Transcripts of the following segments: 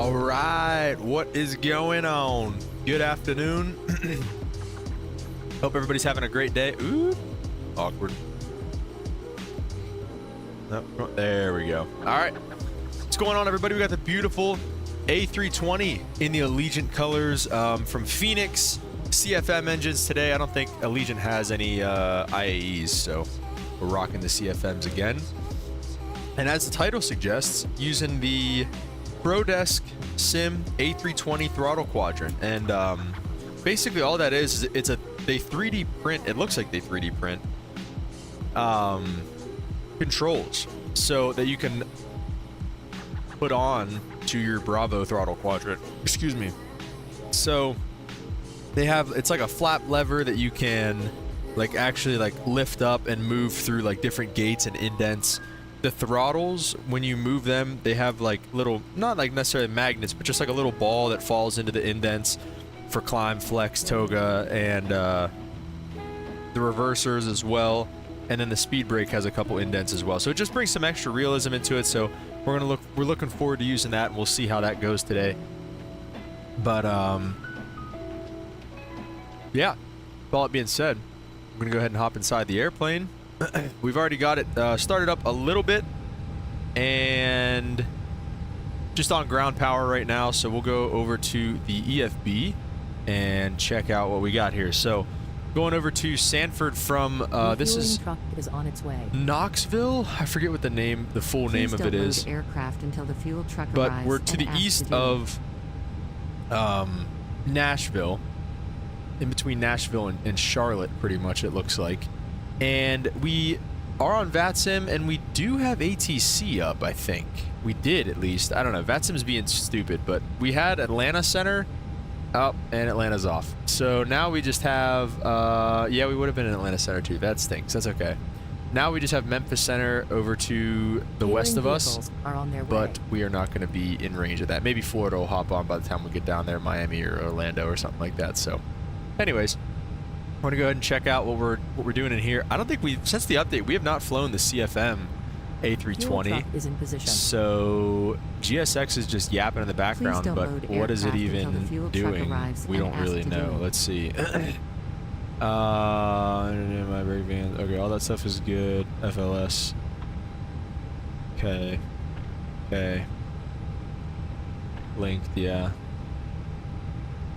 All right, what is going on? Good afternoon. Hope everybody's having a great day. Ooh, awkward. Oh, there we go. All right, what's going on, everybody? We got the beautiful A320 in the Allegiant colors from Fenix CFM engines today. I don't think Allegiant has any IAEs, so we're rocking the CFMs again. And as the title suggests, using the Desk Sim A320 throttle quadrant, and basically all that is they 3D print. It looks like they 3D print controls so that you can put on to your Bravo throttle quadrant. Excuse me. So they have, it's like a flap lever that you can like actually like lift up and move through like different gates and indents. The throttles, when you move them, they have like little, not like necessarily magnets, but just like a little ball that falls into the indents for climb, flex, toga, and the reversers as well. And then the speed brake has a couple indents as well. So it just brings some extra realism into it. So we're looking forward to using that, and we'll see how that goes today. But yeah, with all that being said, I'm gonna go ahead and hop inside the airplane. We've already got it started up a little bit and just on ground power right now, so we'll go over to the EFB and check out what we got here. So going over to Sanford from this is truck is on its way. Knoxville. I forget what the full name of it is. Aircraft until the fuel truck but arrives, we're to the east of Nashville, in between Nashville and Charlotte, pretty much it looks like. And we are on VATSIM, and we do have ATC up, I think. We did, at least. I don't know. VATSIM's being stupid, but we had Atlanta Center up, and Atlanta's off. So now we just have, yeah, we would have been in Atlanta Center too. That stinks. That's okay. Now we just have Memphis Center over to the west of us, are on their but way. we are not going to be in range of that. Maybe Florida will hop on by the time we get down there, Miami or Orlando or something like that. So anyways, I want to go ahead and check out what we're doing in here. I don't think since the update, we have not flown the CFM A320. Is in position. So GSX is just yapping in the background, but what is it even doing? We don't really know. Let's see. My brake band. Okay, all that stuff is good. FLS. Okay. Okay. Linked, yeah.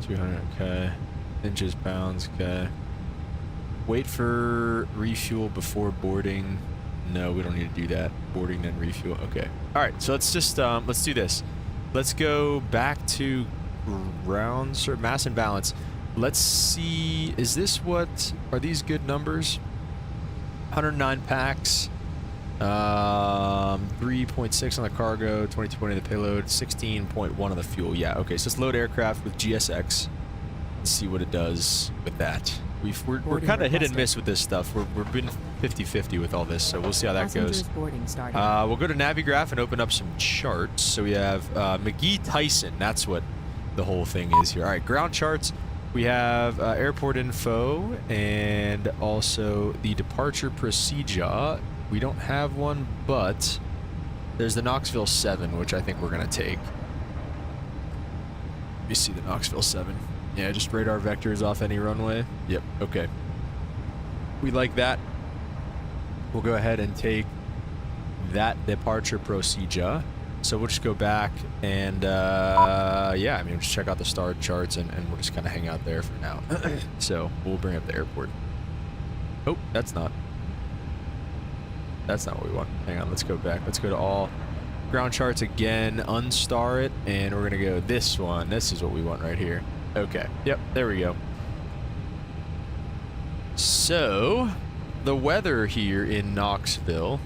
200. Okay. Inches, pounds. Okay. Wait for refuel before boarding. No, we don't need to do that. Boarding, then refuel. Okay. All right. So let's just let's do this. Let's go back to rounds or mass and balance. Let's see. Is this what? Are these good numbers? 109 packs. 3.6 on the cargo. 22.20 on the payload. 16.1 on the fuel. Yeah. Okay. So let's load aircraft with GSX. Let's see what it does with that. We're kind of hit and miss with this stuff. We've been 50-50 with all this, so we'll see how that goes. We'll go to Navigraph and open up some charts. So we have McGee Tyson. That's what the whole thing is here. All right, ground charts. We have airport info and also the departure procedure. We don't have one, but there's the Knoxville 7, which I think we're going to take. Let me see the Knoxville 7. Yeah, just radar vectors off any runway. Yep, okay. We like that. We'll go ahead and take that departure procedure. So we'll just go back and, yeah, I mean, just check out the star charts and we'll just kind of hang out there for now. So we'll bring up the airport. Oh, that's not what we want. Hang on, let's go back. Let's go to all ground charts again, unstar it, and we're going to go this one. This is what we want right here. Okay, yep, there we go. So, the weather here in Knoxville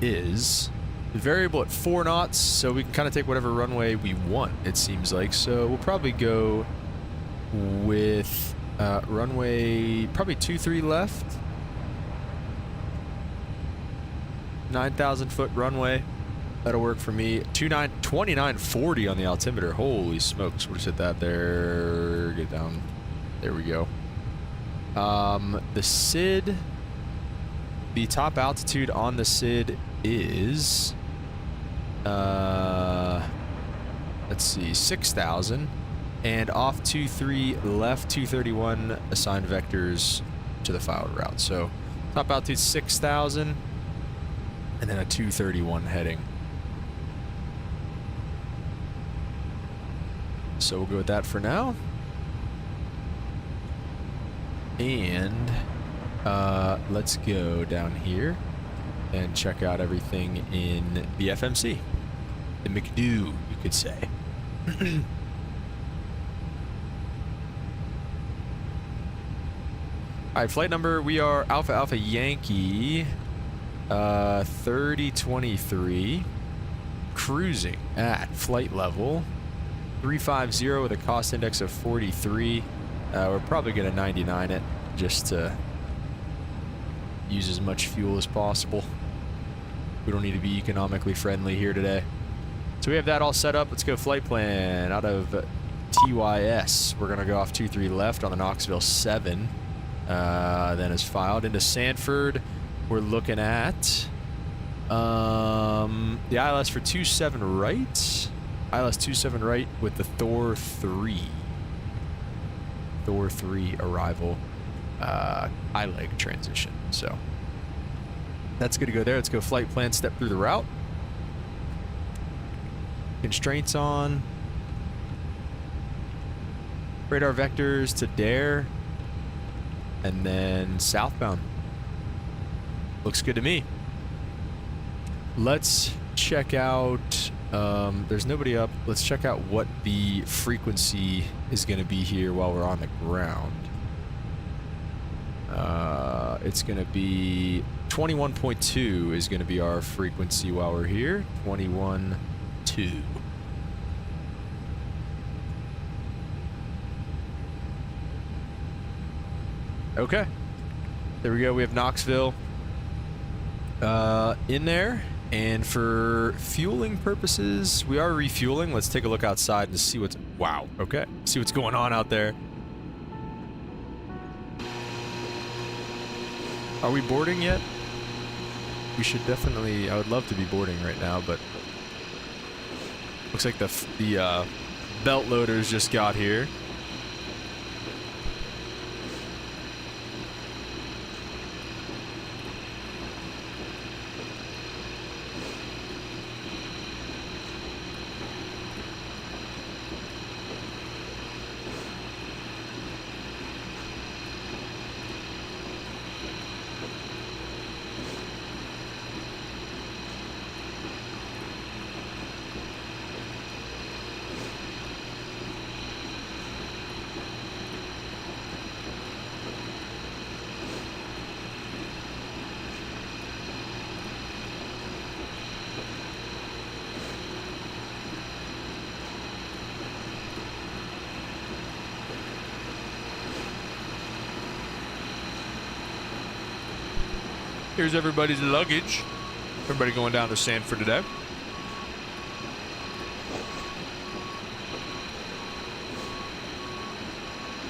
is variable at 4 knots, so we can kind of take whatever runway we want, it seems like. So, we'll probably go with runway, probably 23 left. 9,000 foot runway. That'll work for me. 2940 on the altimeter. Holy smokes. We'll just hit that there. Get down. There we go. The SID, the top altitude on the SID is let's see, 6,000. And off 23, left 231, assign vectors to the filed route. So top altitude 6,000, and then a 231 heading. So we'll go with that for now. And let's go down here and check out everything in the FMC. The McDo, you could say. Alright, flight number, we are Alpha Alpha Yankee 3023, cruising at flight level 350 with a cost index of 43. We're probably going to 99 it just to use as much fuel as possible. We don't need to be economically friendly here today. So we have that all set up. Let's go flight plan out of TYS. We're going to go off 23 left on the Knoxville 7. Then is filed into Sanford. We're looking at the ILS for 27 right. ILS 27 right with the Thor 3. Thor 3 arrival. I-leg transition. So that's good to go there. Let's go flight plan, step through the route. Constraints on. Radar vectors to Dare. And then southbound. Looks good to me. Let's check out, there's nobody up. Let's check out what the frequency is going to be here while we're on the ground. It's going to be 21.2 is going to be our frequency while we're here. 21.2. Okay. There we go. We have Knoxville in there. And for fueling purposes, we are refueling. Let's take a look outside and see what's... Wow. Okay. See what's going on out there. Are we boarding yet? We should definitely... I would love to be boarding right now, but... Looks like the belt loaders just got here. Here's everybody's luggage. Everybody going down to Sanford today.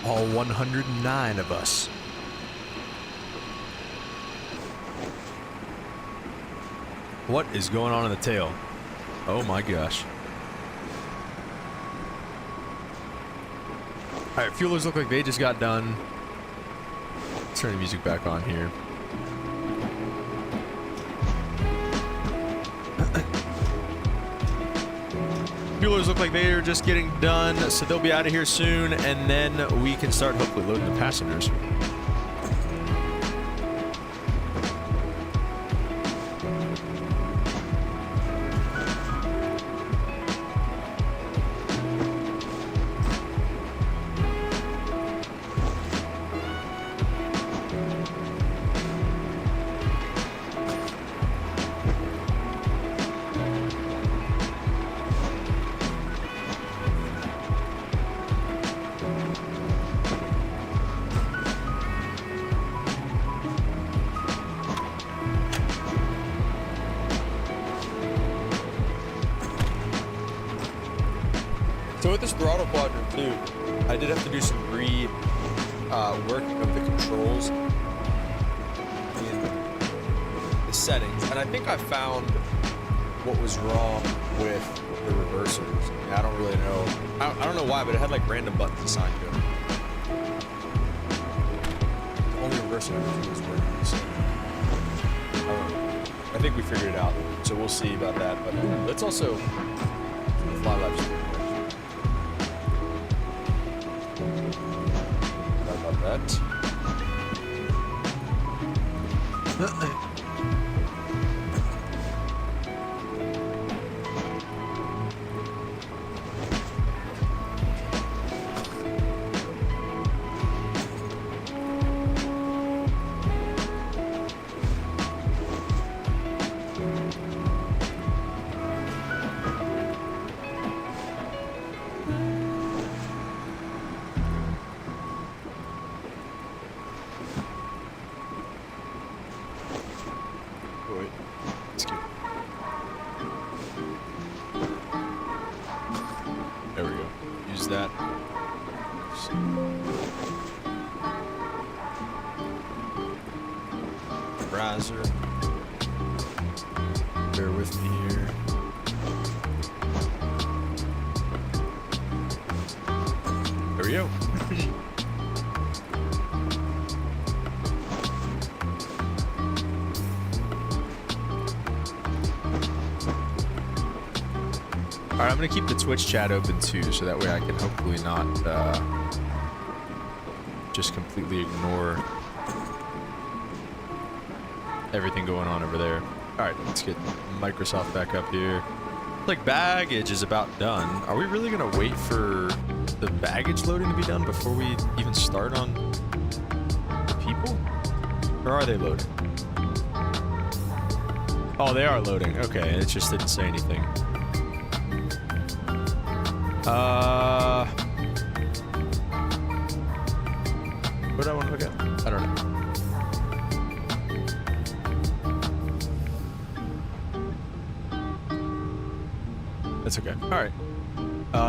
All 109 of us. What is going on in the tail? Oh my gosh. Alright, fuelers look like they just got done. Let's turn the music back on here. Fuelers look like they are just getting done, so they'll be out of here soon, and then we can start hopefully loading the passengers. So with this throttle quadrant too, I did have to do some working of the controls in the settings, and I think I found what was wrong with the reverse some reason. I don't really know. I don't know why, but it had like random buttons assigned to it. Only reversing everything was working. So I think we figured it out. So we'll see about that. But let's also fly laps. Sorry about that. There we go. Use that. Riser. Bear with me here. There we go. Alright, I'm gonna keep the Twitch chat open too, so that way I can hopefully not just completely ignore everything going on over there. Alright, let's get Microsoft back up here. Like, baggage is about done. Are we really gonna wait for the baggage loading to be done before we even start on the people? Or are they loading? Oh, they are loading. Okay, it just didn't say anything. What do I want to look at? I don't know. That's okay. Alright.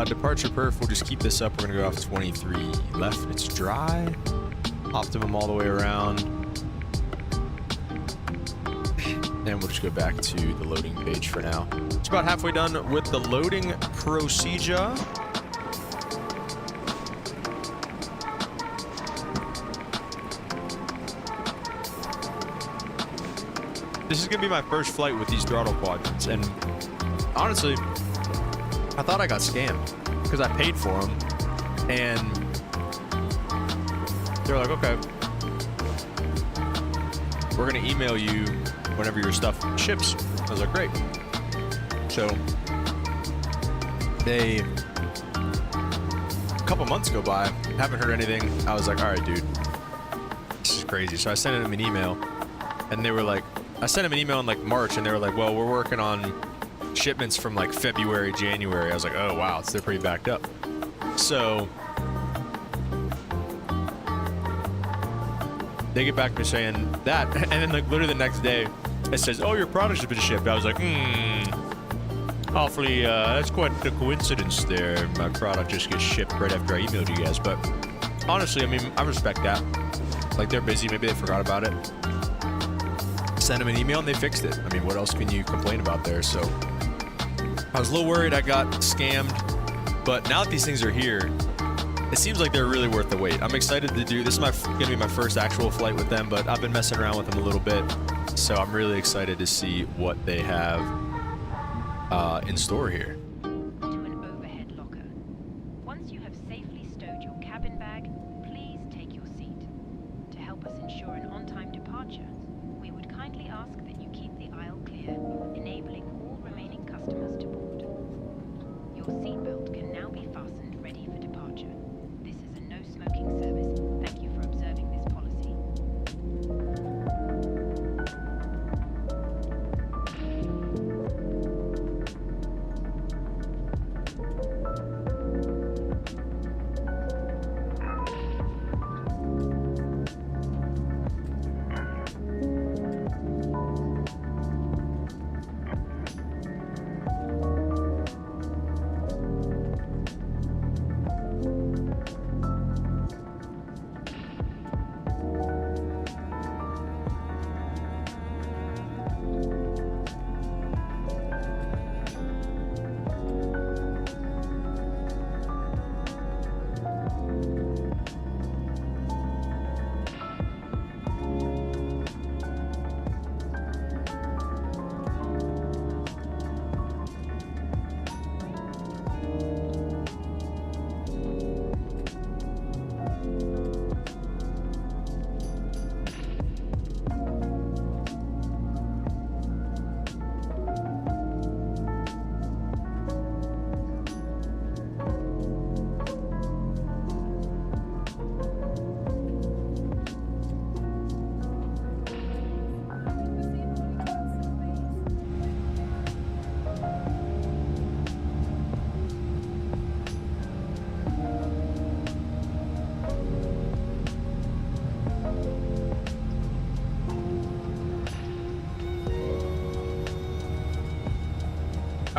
Departure perf, we'll just keep this up. We're going to go off 23 left. It's dry. Optimum all the way around. And we'll just go back to the loading page for now. It's about halfway done with the loading procedure. This is going to be my first flight with these throttle quadrants, and honestly, I thought I got scammed because I paid for them, and they're like, okay, we're going to email you whenever your stuff ships. I was like, great. So a couple months go by, haven't heard anything. I was like, all right, dude, this is crazy. So I sent them an email, and they were like, I sent them an email in like March, and they were like, well, we're working on shipments from like February, January. I was like, oh wow, they're pretty backed up. So they get back to me saying that, and then like literally the next day it says, oh, your product has been shipped. I was like, awfully, that's quite the coincidence there. My product just gets shipped right after I emailed you guys. But honestly, I mean, I respect that. Like, they're busy, maybe they forgot about it. Send them an email and they fixed it. I mean, what else can you complain about there? So I was a little worried I got scammed, but now that these things are here, it seems like they're really worth the wait. I'm excited to do this. Is gonna be my first actual flight with them, but I've been messing around with them a little bit, so I'm really excited to see what they have in store here. To an overhead locker. Once you have safely stowed your cabin bag, please take your seat. To help us ensure an on-time departure, we would kindly ask that you keep the aisle clear, enabling all remaining customers to board. Your seatbelt can now be fastened ready for departure. This is a no-smoking service. Thank you for observing this policy.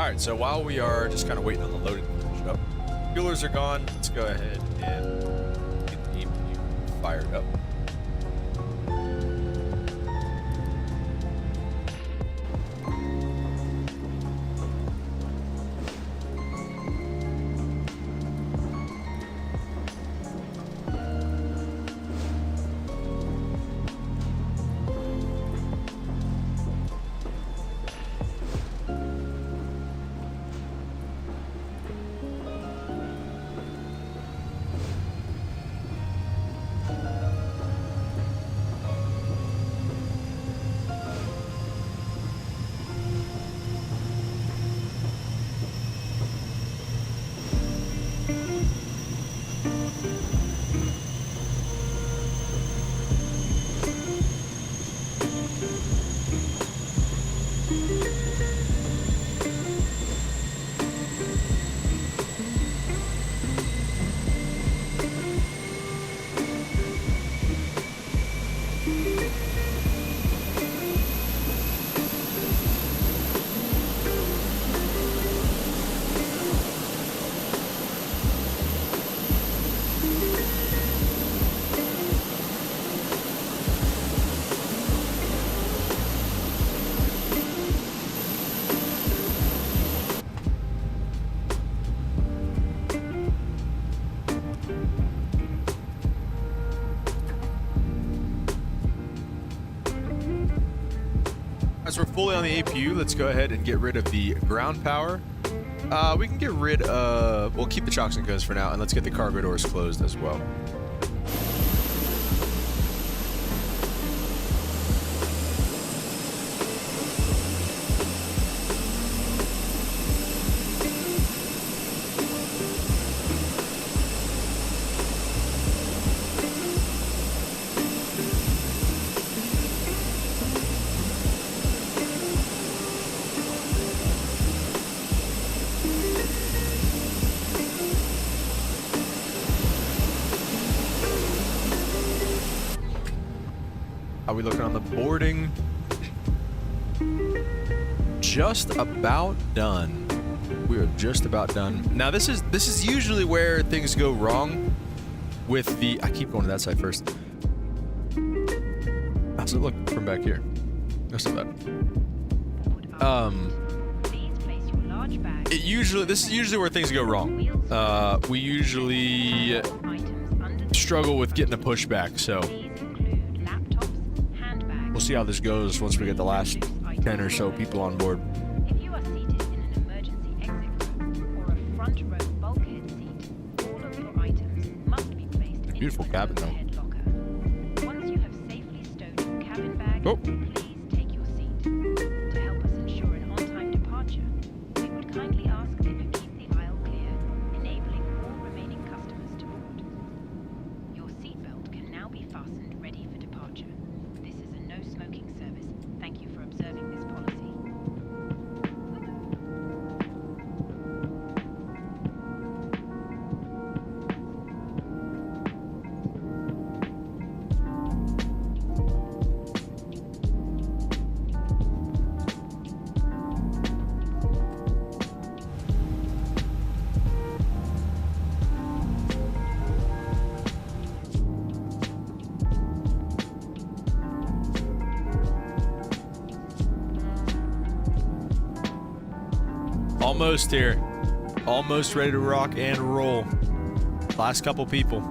right, so while we are just kind of waiting on the loading to finish up, fuelers are gone. Let's go ahead and get the APU fired up. As we're fully on the APU, let's go ahead and get rid of the ground power. We can get rid of... We'll keep the chocks and cones for now, and let's get the cargo doors closed as well. How are we looking on the boarding? Just about done. We are just about done. Now this is usually where things go wrong with the... I keep going to that side first. How's it look from back here? That's not bad. This is usually where things go wrong. We usually struggle with getting a pushback, so we'll see how this goes once we get the last 10 or so people on board. If you are seated in an emergency exit row or a front row bulkhead seat, all of your items must be placed in Beautiful cabin, though. overhead locker. Once you have safely stowed your cabin bag, Oh. please take your seat. To help us ensure an on-time departure, we would kindly ask that you keep the aisle clear, enabling all remaining customers to board. Your seatbelt can now be fastened ready for departure. This is a no-smoking service. Thank you for observing this policy. Almost here. Almost ready to rock and roll. Last couple people.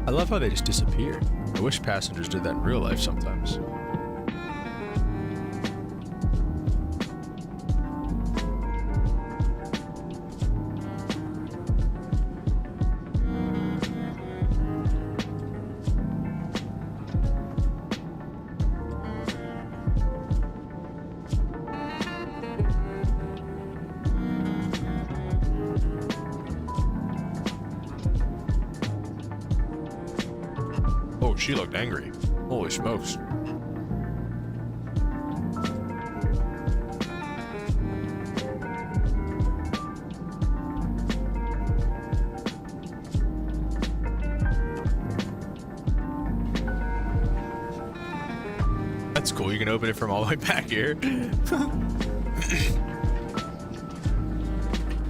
I love how they just disappear. I wish passengers did that in real life sometimes. Oh, she looked angry. Holy smokes. that's cool. You can open it from all the way back here.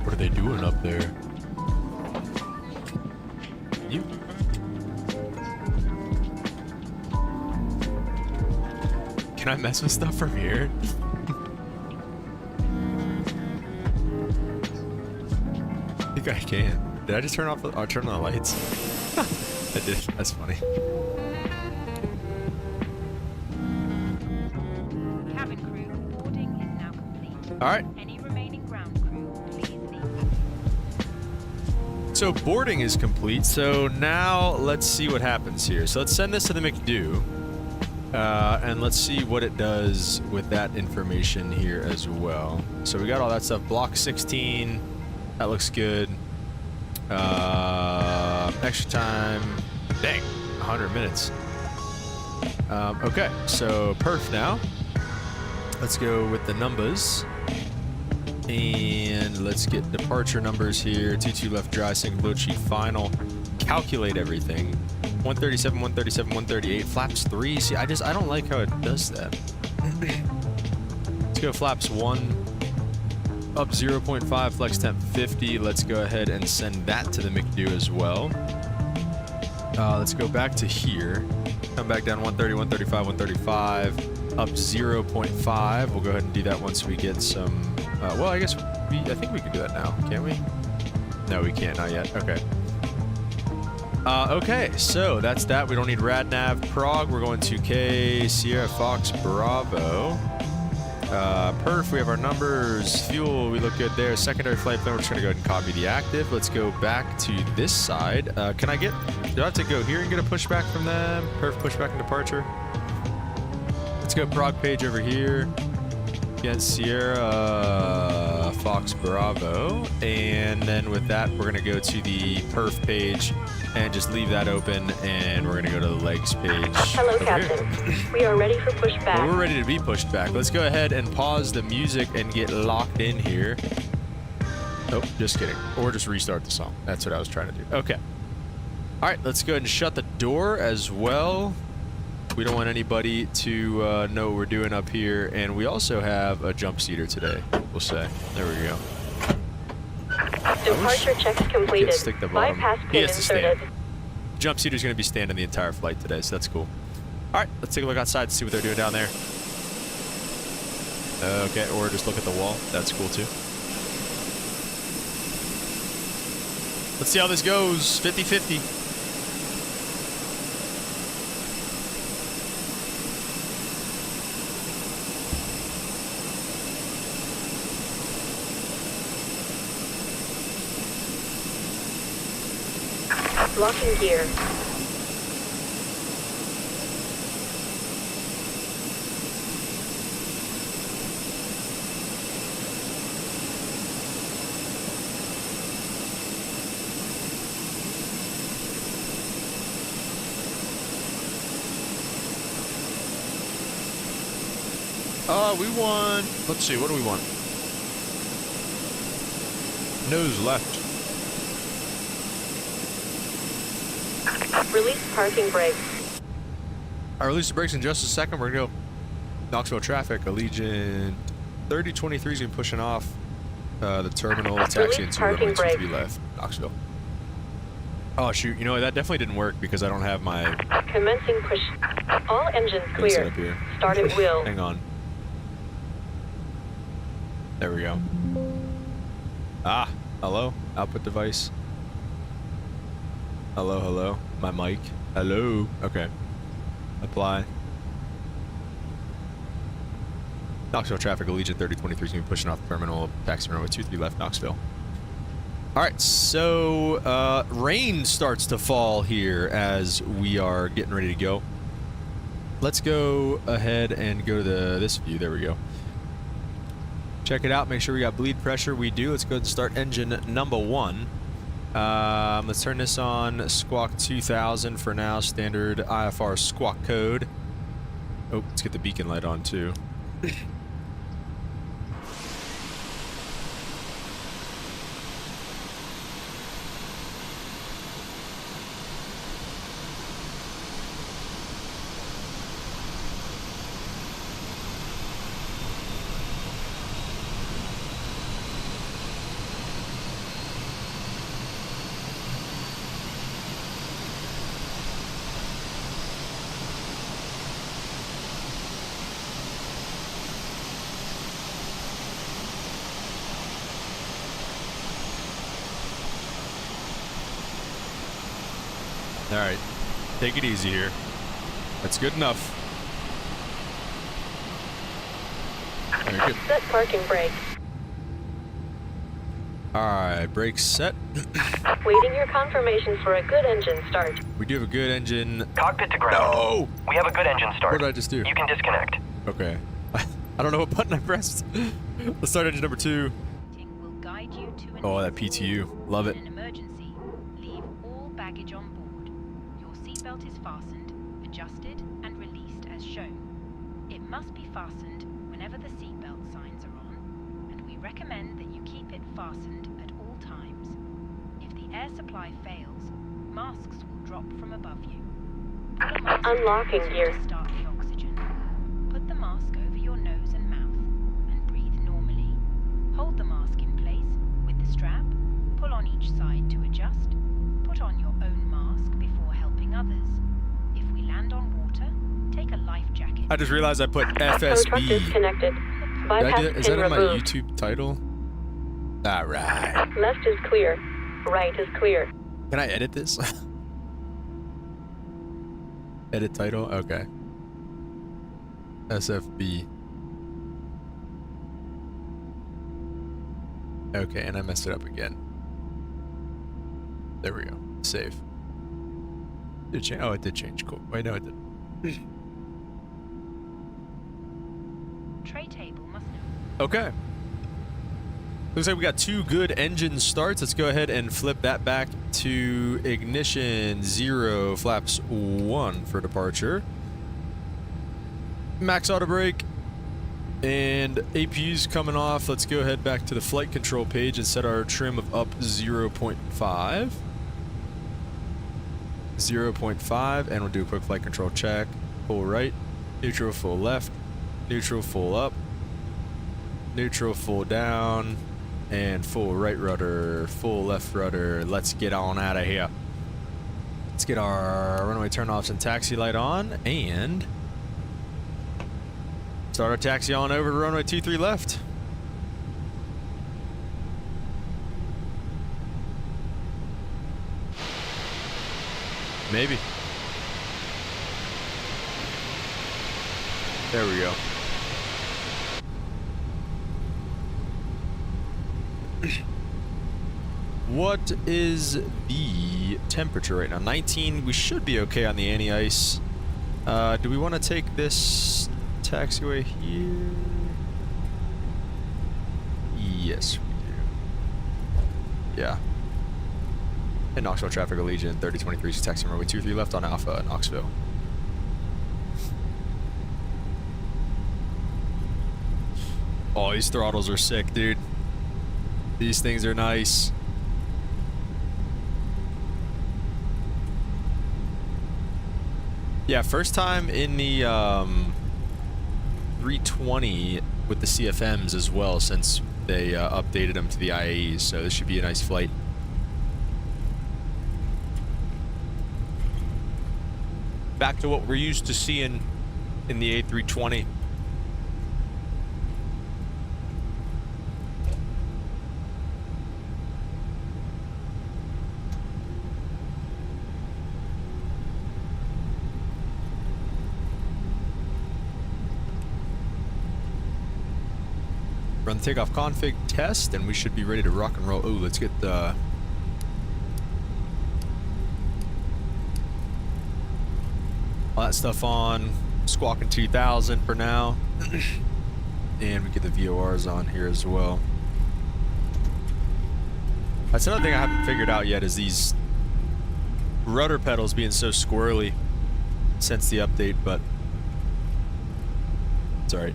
What are they doing up there? You. Can I mess with stuff from here? I think I can. Did I just turn off the, turn on the lights? I did. That's funny. Cabin crew, boarding is now complete. All right. Any remaining ground crew, please leave. So boarding is complete. So now let's see what happens here. So let's send this to the McDo. And let's see what it does with that information here as well. So we got all that stuff. Block 16. That looks good. Extra time. Dang, 100 minutes. Okay, so perf now. Let's go with the numbers. And let's get departure numbers here. 22 left dry, single load sheet final. Calculate everything. 137, 137, 138. Flaps 3. See, I don't like how it does that. Let's go flaps 1. Up 0.5, flex temp 50. Let's go ahead and send that to the McDo as well. Let's go back to here. Come back down 130, 135, 135. Up 0.5. We'll go ahead and do that once we get some... well, I guess I think we can do that now, can't we? No, we can't. Not yet. Okay. Okay, so that's that. We don't need RadNav Prague. We're going to K Sierra Fox Bravo. Perf, we have our numbers. Fuel, we look good there. Secondary flight plan, we're just going to go ahead and copy the active. Let's go back to this side. Do I have to go here and get a pushback from them? Perf, pushback and departure. Let's go Prague page over here. Against Sierra Fox Bravo. And then with that, we're going to go to the perf page and just leave that open, and we're going to go to the legs page. Hello, Captain. We are ready for pushback. Well, we're ready to be pushed back. Let's go ahead and pause the music and get locked in here. Oh, just kidding. Or just restart the song. That's what I was trying to do. Okay. All right, let's go ahead and shut the door as well. We don't want anybody to know what we're doing up here. And we also have a jump seater today, we'll say. There we go. Departure checks completed. Stick the bottom. Bypass He pin has to stand. inserted. Jump seater's going to be standing the entire flight today, so that's cool. All right, let's take a look outside to see what they're doing down there. Okay, or just look at the wall. That's cool too. Let's see how this goes. 50-50. Locking gear. We want... Let's see, what do we want? Nose left. Release parking brakes. I release the brakes in just a second. We're going to go Knoxville traffic. Allegiant 3023 is going to be pushing off the terminal. Taxi into runway 23 left. Knoxville. Oh, shoot. You know, that definitely didn't work because I don't have my... Commencing push. All engines clear. Up here. Start at wheel. Hang on. There we go. Ah, hello. Output device. Hello, hello. My mic. Hello. Okay. Apply. Knoxville traffic. Allegiant 3023 is going to be pushing off the terminal. Taxi runway 23 left. Knoxville. All right, so rain starts to fall here as we are getting ready to go. Let's go ahead and go to this view. There we go. Check it out. Make sure we got bleed pressure. We do. Let's go ahead and start engine number 1. Let's turn this on Squawk 2000 for now. Standard IFR squawk code. Oh, let's get the beacon light on too. All right. Take it easy here. That's good enough. Very good. Set parking brake. All right, brakes set. Waiting your confirmation for a good engine start. We do have a good engine. Cockpit to ground. No! We have a good engine start. What did I just do? You can disconnect. Okay. I don't know what button I pressed. Let's start engine number 2. Will guide you to an Oh, that exit. PTU. Love it. In an emergency, leave all baggage on board. Your seatbelt is fastened, adjusted, and released as shown. It must be fastened whenever the seatbelt signs are on, and we recommend that you keep it fastened at all times. If the air supply fails, masks will drop from above you. Put a mask Unlocking on gear. to start the oxygen. Put the mask over your nose and mouth, and breathe normally. Hold the mask in place with the strap, pull on each side to adjust, put on your own mask before helping others. If we land on water, take a life jacket. I just realized I put Tow truck FSB. disconnected. Did I Bypass do that? Is pin that in my removed. YouTube title? All right. Left is clear. Right is clear. Can I edit this? Edit title? Okay. SFB. Okay, and I messed it up again. There we go. Save. Did it change? Oh, it did change. Cool. Wait, no, it didn't. Tray table must know. Okay. Looks like we got 2 good engine starts. Let's go ahead and flip that back to ignition 0, flaps 1 for departure. Max auto brake. And APU's coming off. Let's go ahead back to the flight control page and set our trim of up 0.5. 0.5, and we'll do a quick flight control check. Full right, neutral full left, neutral full up, neutral full down, and full right rudder, full left rudder. Let's get on out of here. Let's get our runway turn-offs and taxi light on, and start our taxi on over to runway 23 left. Maybe. There we go. What is the temperature right now? 19. We should be okay on the anti-ice. Do we want to take this taxiway here? Yes, we do. Yeah. In Knoxville traffic, Allegiant 3023 is taxiing runway 23 left on Alpha, Knoxville. Oh, these throttles are sick, dude. These things are nice. Yeah, first time in the 320 with the CFMs as well, since they updated them to the IAEs, so this should be a nice flight. Back to what we're used to seeing in the A320. Run the takeoff config test, and we should be ready to rock and roll. Oh, let's get the... all that stuff on. Squawking 2000 for now. And we get the VORs on here as well. That's another thing I haven't figured out yet, is these rudder pedals being so squirrely since the update, but it's alright.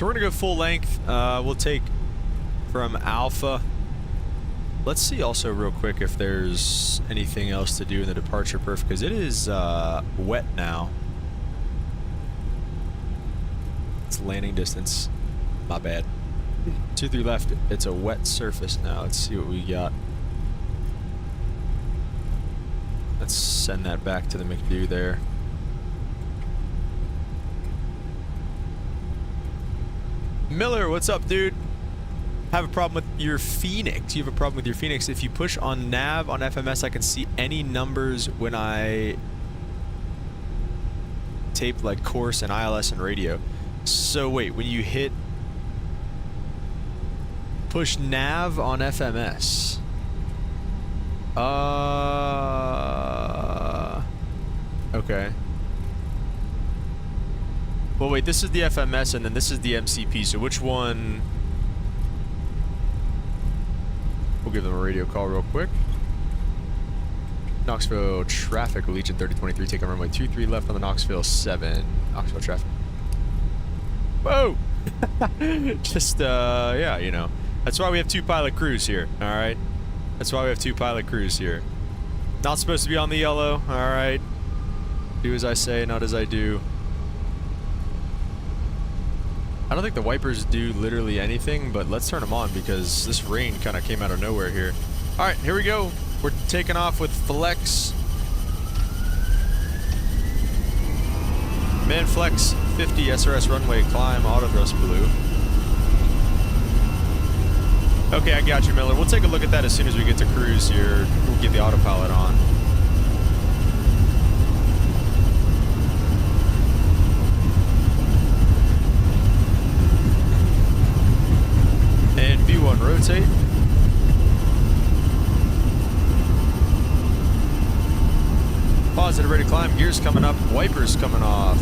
So we're gonna go full length. We'll take from Alpha. Let's see also real quick if there's anything else to do in the departure perf, because it is wet now. It's landing distance. My bad. 23 left. It's a wet surface now. Let's see what we got. Let's send that back to the McDo there. Miller, what's up, dude? Have a problem with your Phoenix. You have a problem with your Phoenix. If you push on nav on FMS, I can see any numbers when I tape like course and ILS and radio. So wait, when you hit push nav on FMS. Okay. Well, wait, this is the FMS and then this is the MCP. So which one? We'll give them a radio call real quick. Knoxville traffic, Allegiant 3023, take on runway 23 left on the Knoxville 7. Knoxville traffic. Whoa! Just, yeah, you know. That's why we have 2 pilot crews here, alright? That's why we have 2 pilot crews here. Not supposed to be on the yellow, alright? Do as I say, not as I do. I don't think the wipers do literally anything, but let's turn them on because this rain kind of came out of nowhere here. Alright, here we go. We're taking off with Flex. Man, Flex 50 SRS runway climb, auto thrust blue. Okay, I got you, Miller. We'll take a look at that as soon as we get to cruise here. We'll get the autopilot on. And V1 rotate. Positive, ready to climb. Gears coming up. Wipers coming off.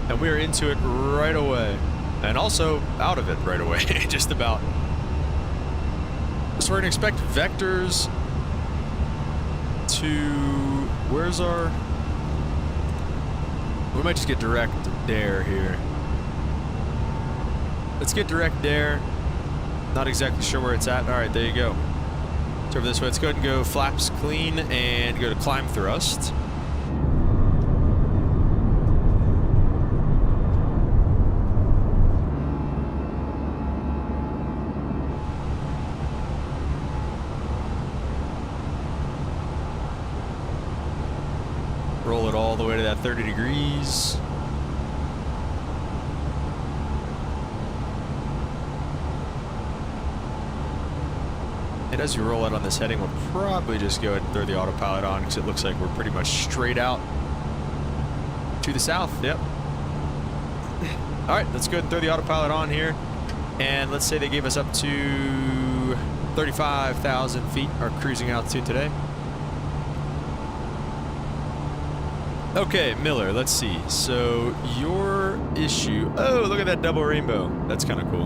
And we are into it right away. And also out of it right away, just about. So we're gonna expect vectors to, where's our, we might just get direct dare here. Let's get direct dare. Not exactly sure where it's at. All right, there you go. It's over this way. Let's go ahead and go flaps clean and go to climb thrust. Roll it all the way to that 30 degrees. And as you roll out on this heading, we'll probably just go ahead and throw the autopilot on because it looks like we're pretty much straight out to the south. Yep. All right, let's go ahead and throw the autopilot on here. And let's say they gave us up to 35,000 feet, our cruising altitude today. Okay, Miller, let's see. So, your issue... Oh, look at that double rainbow. That's kind of cool.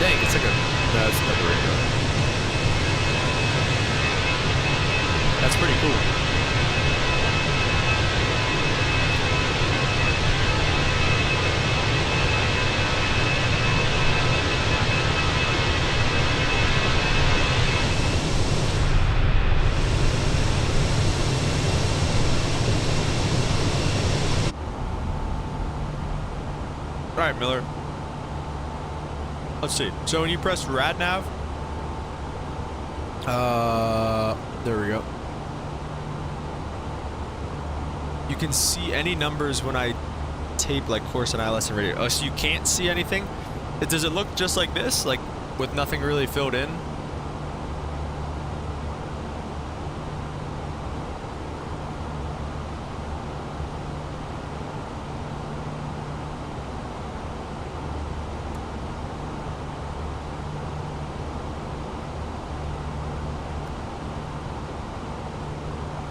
Dang, it's like a... No, it's a double rainbow. That's pretty cool. All right, Miller. Let's see. So when you press rad nav, there we go. You can see any numbers when I tape like course and ILS and radio. Oh, so you can't see anything? Does it look just like this, like with nothing really filled in?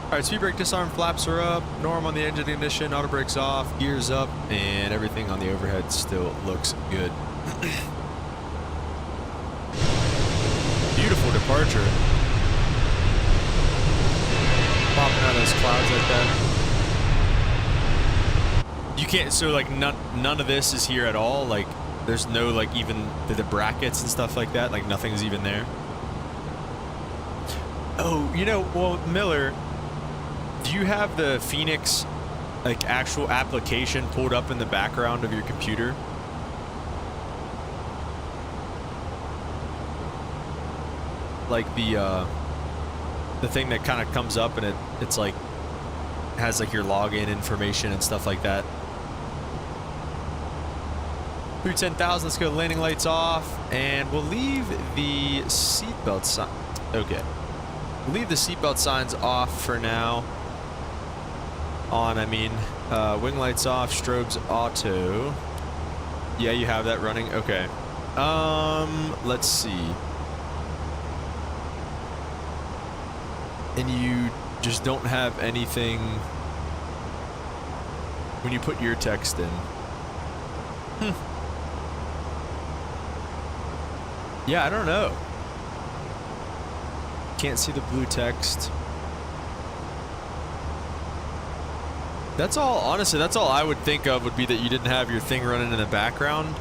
All right, speed brake disarm, flaps are up, norm on the engine ignition, auto brakes off, gears up, and everything on the overhead still looks good. Beautiful departure. Popping out of those clouds like that. You can't, so like none of this is here at all. Like there's no like even the brackets and stuff like that. Like nothing's even there. Oh, you know, well, Miller, do you have the Fenix like actual application pulled up in the background of your computer? Like the thing that kind of comes up and it's like has like your login information and stuff like that. Through 10,000, let's go. Landing lights off, and we'll leave the seatbelt sign. Okay, we'll leave the seatbelt signs off for now. On, I mean, wing lights off, strobes auto. Yeah, you have that running. Okay. Let's see. And you just don't have anything when you put your text in. Yeah, I don't know. Can't see the blue text. That's all, honestly, that's all I would think of would be that you didn't have your thing running in the background.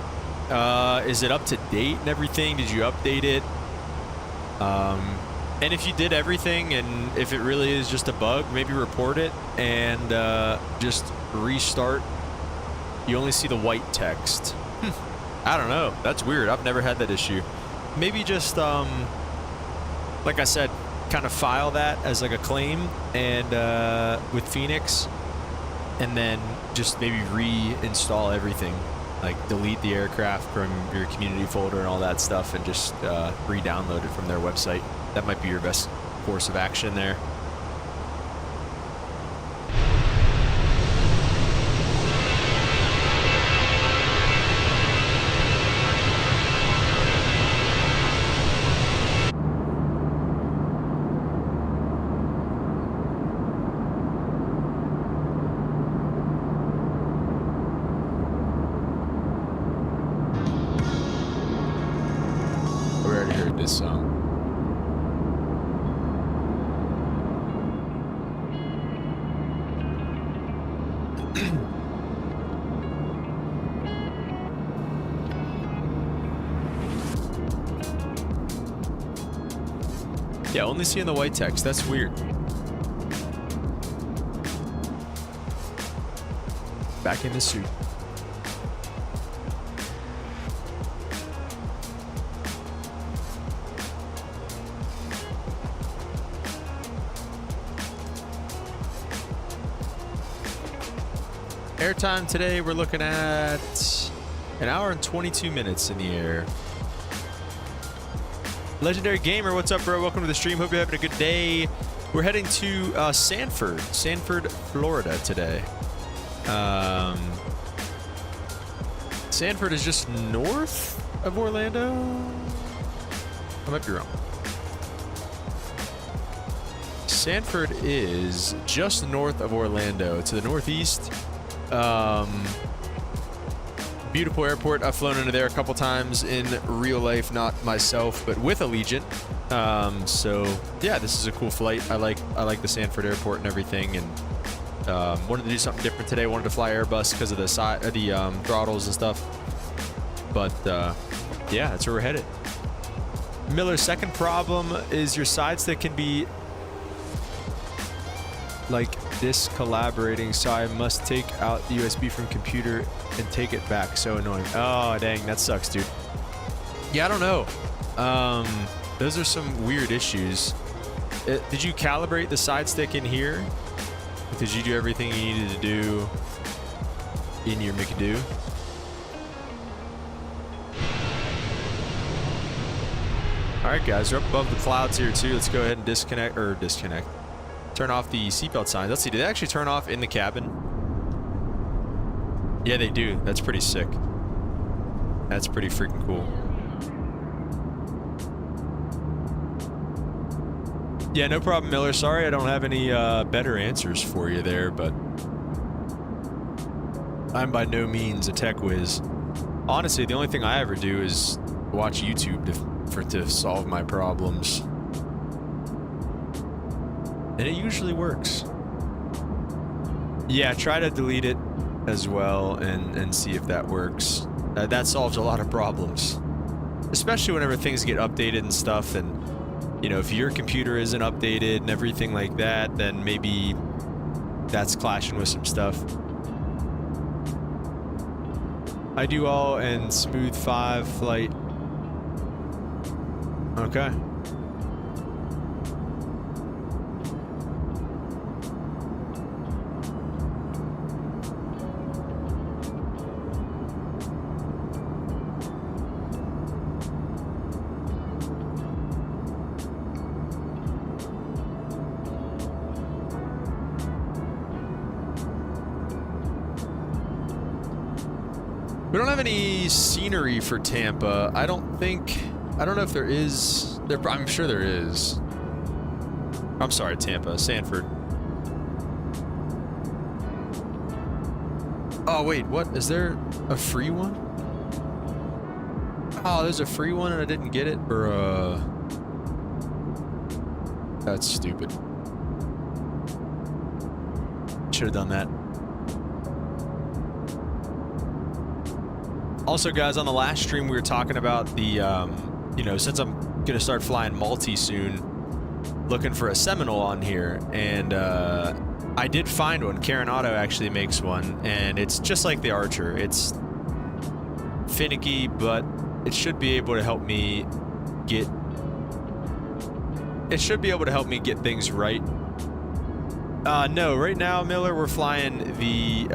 Is it up to date and everything? Did you update it? And if you did everything, and if it really is just a bug, maybe report it and just restart. You only see the white text. I don't know. That's weird. I've never had that issue. Maybe just, like I said, kind of file that as like a claim and with Fenix, and then just maybe reinstall everything. Like delete the aircraft from your community folder and all that stuff, and just re-download it from their website. That might be your best course of action there. We already heard this song. Yeah, only seeing the white text. That's weird. Back in the suit. Airtime today, we're looking at 1 hour and 22 minutes in the air. Legendary Gamer, what's up, bro? Welcome to the stream. Hope you're having a good day. We're heading to Sanford, Florida today. Sanford is just north of Orlando. I might be wrong. Sanford is just north of Orlando, to the northeast. Beautiful airport. I've flown into there a couple times in real life, not myself, but with Allegiant. So yeah, this is a cool flight. I like the Sanford airport and everything, and wanted to do something different today. Wanted to fly Airbus because of the throttles and stuff. But yeah, that's where we're headed. Miller's second problem is your side stick can be like this collaborating, so I must take out the USB from computer and take it back. So annoying. Oh dang, that sucks, dude. Yeah, I don't know. Those are some weird issues. Did you calibrate the side stick in here? Did you do everything you needed to do in your McDo? All right, guys, we're up above the clouds here too. Let's go ahead and disconnect. Turn off the seatbelt signs. Let's see, do they actually turn off in the cabin? Yeah, they do. That's pretty sick. That's pretty freaking cool. Yeah, no problem, Miller. Sorry I don't have any better answers for you there, but I'm by no means a tech whiz. Honestly, the only thing I ever do is watch YouTube to solve my problems. And it usually works. Yeah, try to delete it as well and see if that works. That solves a lot of problems. Especially whenever things get updated and stuff, and you know, if your computer isn't updated and everything like that, then maybe that's clashing with some stuff. I do all and smooth 5 flight. Okay. We don't have any scenery for Tampa. I don't know if there is. I'm sure there is. I'm sorry, Tampa, Sanford. Oh, wait, what? Is there a free one? Oh, there's a free one and I didn't get it? Or, that's stupid. Should have done that. Also, guys, on the last stream, we were talking about the, you know, since I'm going to start flying multi soon, looking for a Seminole on here. And I did find one. Karen Auto actually makes one. And it's just like the Archer. It's finicky, but it should be able to help me get... It should be able to help me get things right. No, right now, Miller, we're flying the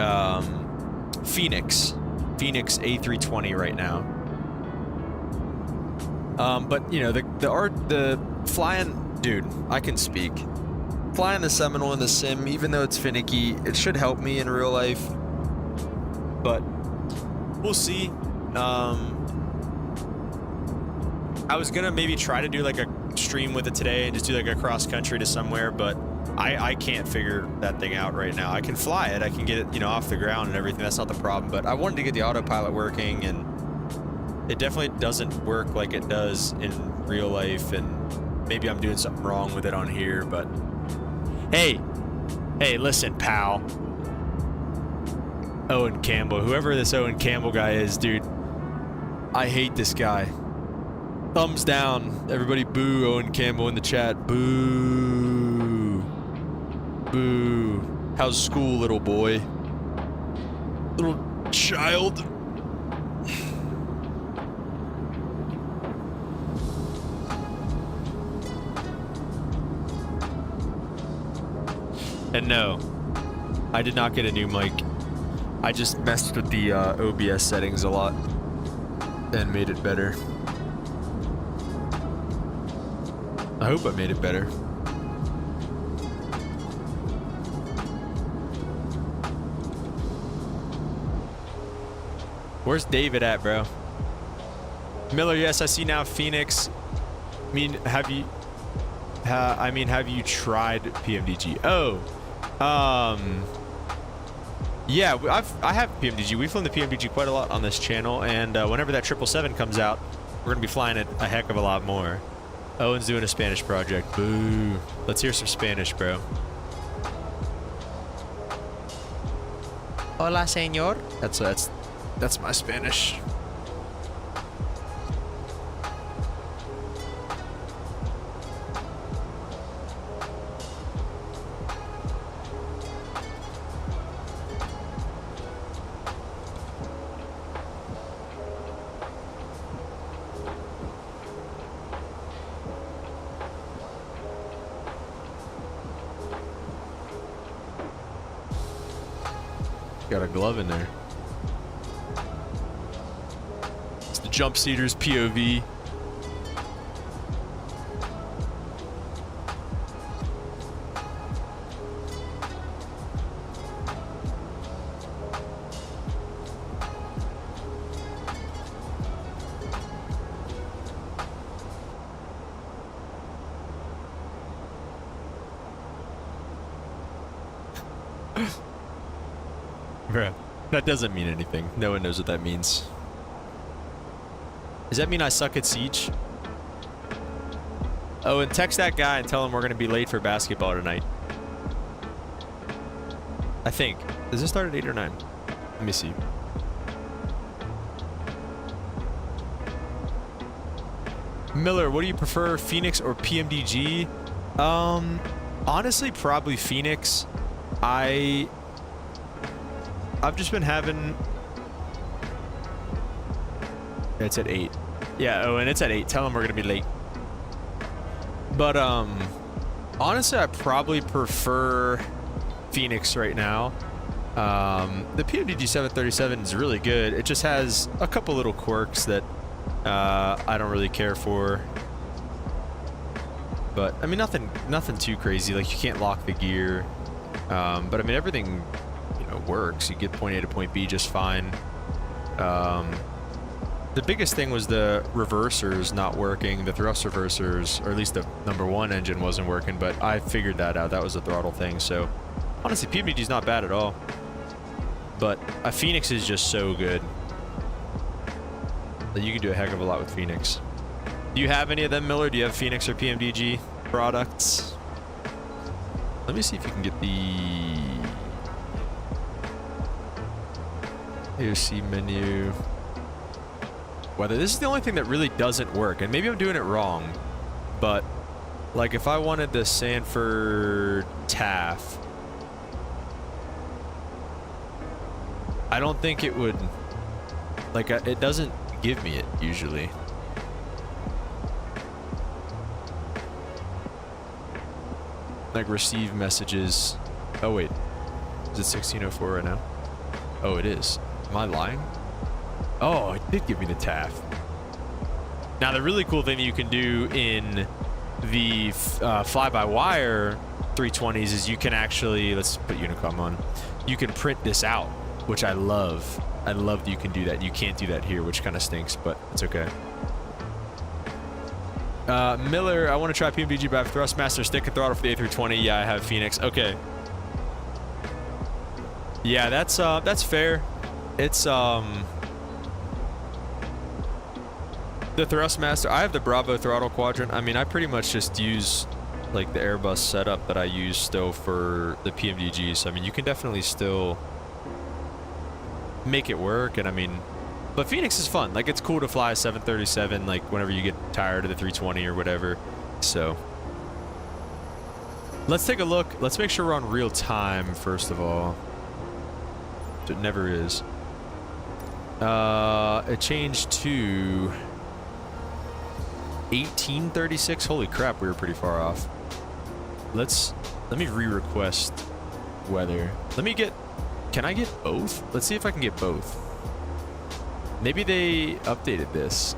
Fenix A320 right now. But you know, the flying, dude, I can speak. Flying the Seminole in the sim, even though it's finicky, it should help me in real life. But we'll see. I was gonna maybe try to do like a stream with it today and just do like a cross country to somewhere, but I can't figure that thing out right now. I can fly it, I can get it, you know, off the ground and everything. That's not the problem. But I wanted to get the autopilot working, and it definitely doesn't work like it does in real life. And maybe I'm doing something wrong with it on here. But hey, listen, pal. Owen Campbell, whoever this Owen Campbell guy is, dude, I hate this guy. Thumbs down. Everybody boo Owen Campbell in the chat. Boo. Boo. How's school, little boy? Little child. And no, I did not get a new mic. I just messed with the OBS settings a lot and made it better. I hope I made it better. Where's David at, bro? Miller, yes, I see now Phoenix. I mean, have you tried PMDG? Oh, yeah, I have PMDG. We've flown the PMDG quite a lot on this channel, and whenever that 777 comes out, we're gonna be flying it a heck of a lot more. Owen's doing a Spanish project. Boo. Let's hear some Spanish, bro. Hola, señor. That's my Spanish. Got a glove in there. It's the jump seater's POV. Bruh. That doesn't mean anything. No one knows what that means. Does that mean I suck at Siege? Oh, and text that guy and tell him we're going to be late for basketball tonight. I think. Does it start at 8 or 9? Let me see. Miller, what do you prefer, Fenix or PMDG? Honestly, probably Fenix. I've just been having... It's at 8. Yeah, oh, and it's at 8. Tell them we're going to be late. But, honestly, I probably prefer Fenix right now. The PMDG 737 is really good. It just has a couple little quirks that I don't really care for. But, I mean, nothing too crazy. Like, you can't lock the gear. But, I mean, everything, you know, works. You get point A to point B just fine. The biggest thing was the reversers not working, the thrust reversers, or at least the number 1 engine wasn't working, but I figured that out. That was a throttle thing. So, honestly, PMDG's not bad at all. But a Fenix is just so good that you can do a heck of a lot with Fenix. Do you have any of them, Miller? Do you have Fenix or PMDG products? Let me see if you can get the AOC menu. Weather. This is the only thing that really doesn't work, and maybe I'm doing it wrong, but like if I wanted the Sanford TAF, I don't think it would, like, it doesn't give me it usually. Like receive messages. Oh wait, is it 1604 right now? Oh, it is. Am I lying? Oh, it did give me the TAF. Now, the really cool thing that you can do in the fly-by-wire 320s is you can actually, let's put Unicom on, you can print this out, which I love. I love that you can do that. You can't do that here, which kind of stinks, but it's okay. Miller, I want to try PMDG, but I have Thrustmaster stick and throttle for the A320. Yeah, I have Fenix. Okay. Yeah, that's fair. It's the Thrustmaster. I have the Bravo throttle quadrant. I mean, I pretty much just use like the Airbus setup that I use still for the PMDG. So I mean, you can definitely still make it work. And I mean, but Fenix is fun. Like, it's cool to fly a 737 like whenever you get tired of the 320 or whatever. So let's take a look. Let's make sure we're on real time first of all. It never is. It changed to 1836. Holy crap, we were pretty far off. Let me re-request weather. Can I get both? Let's see if I can get both. Maybe they updated this.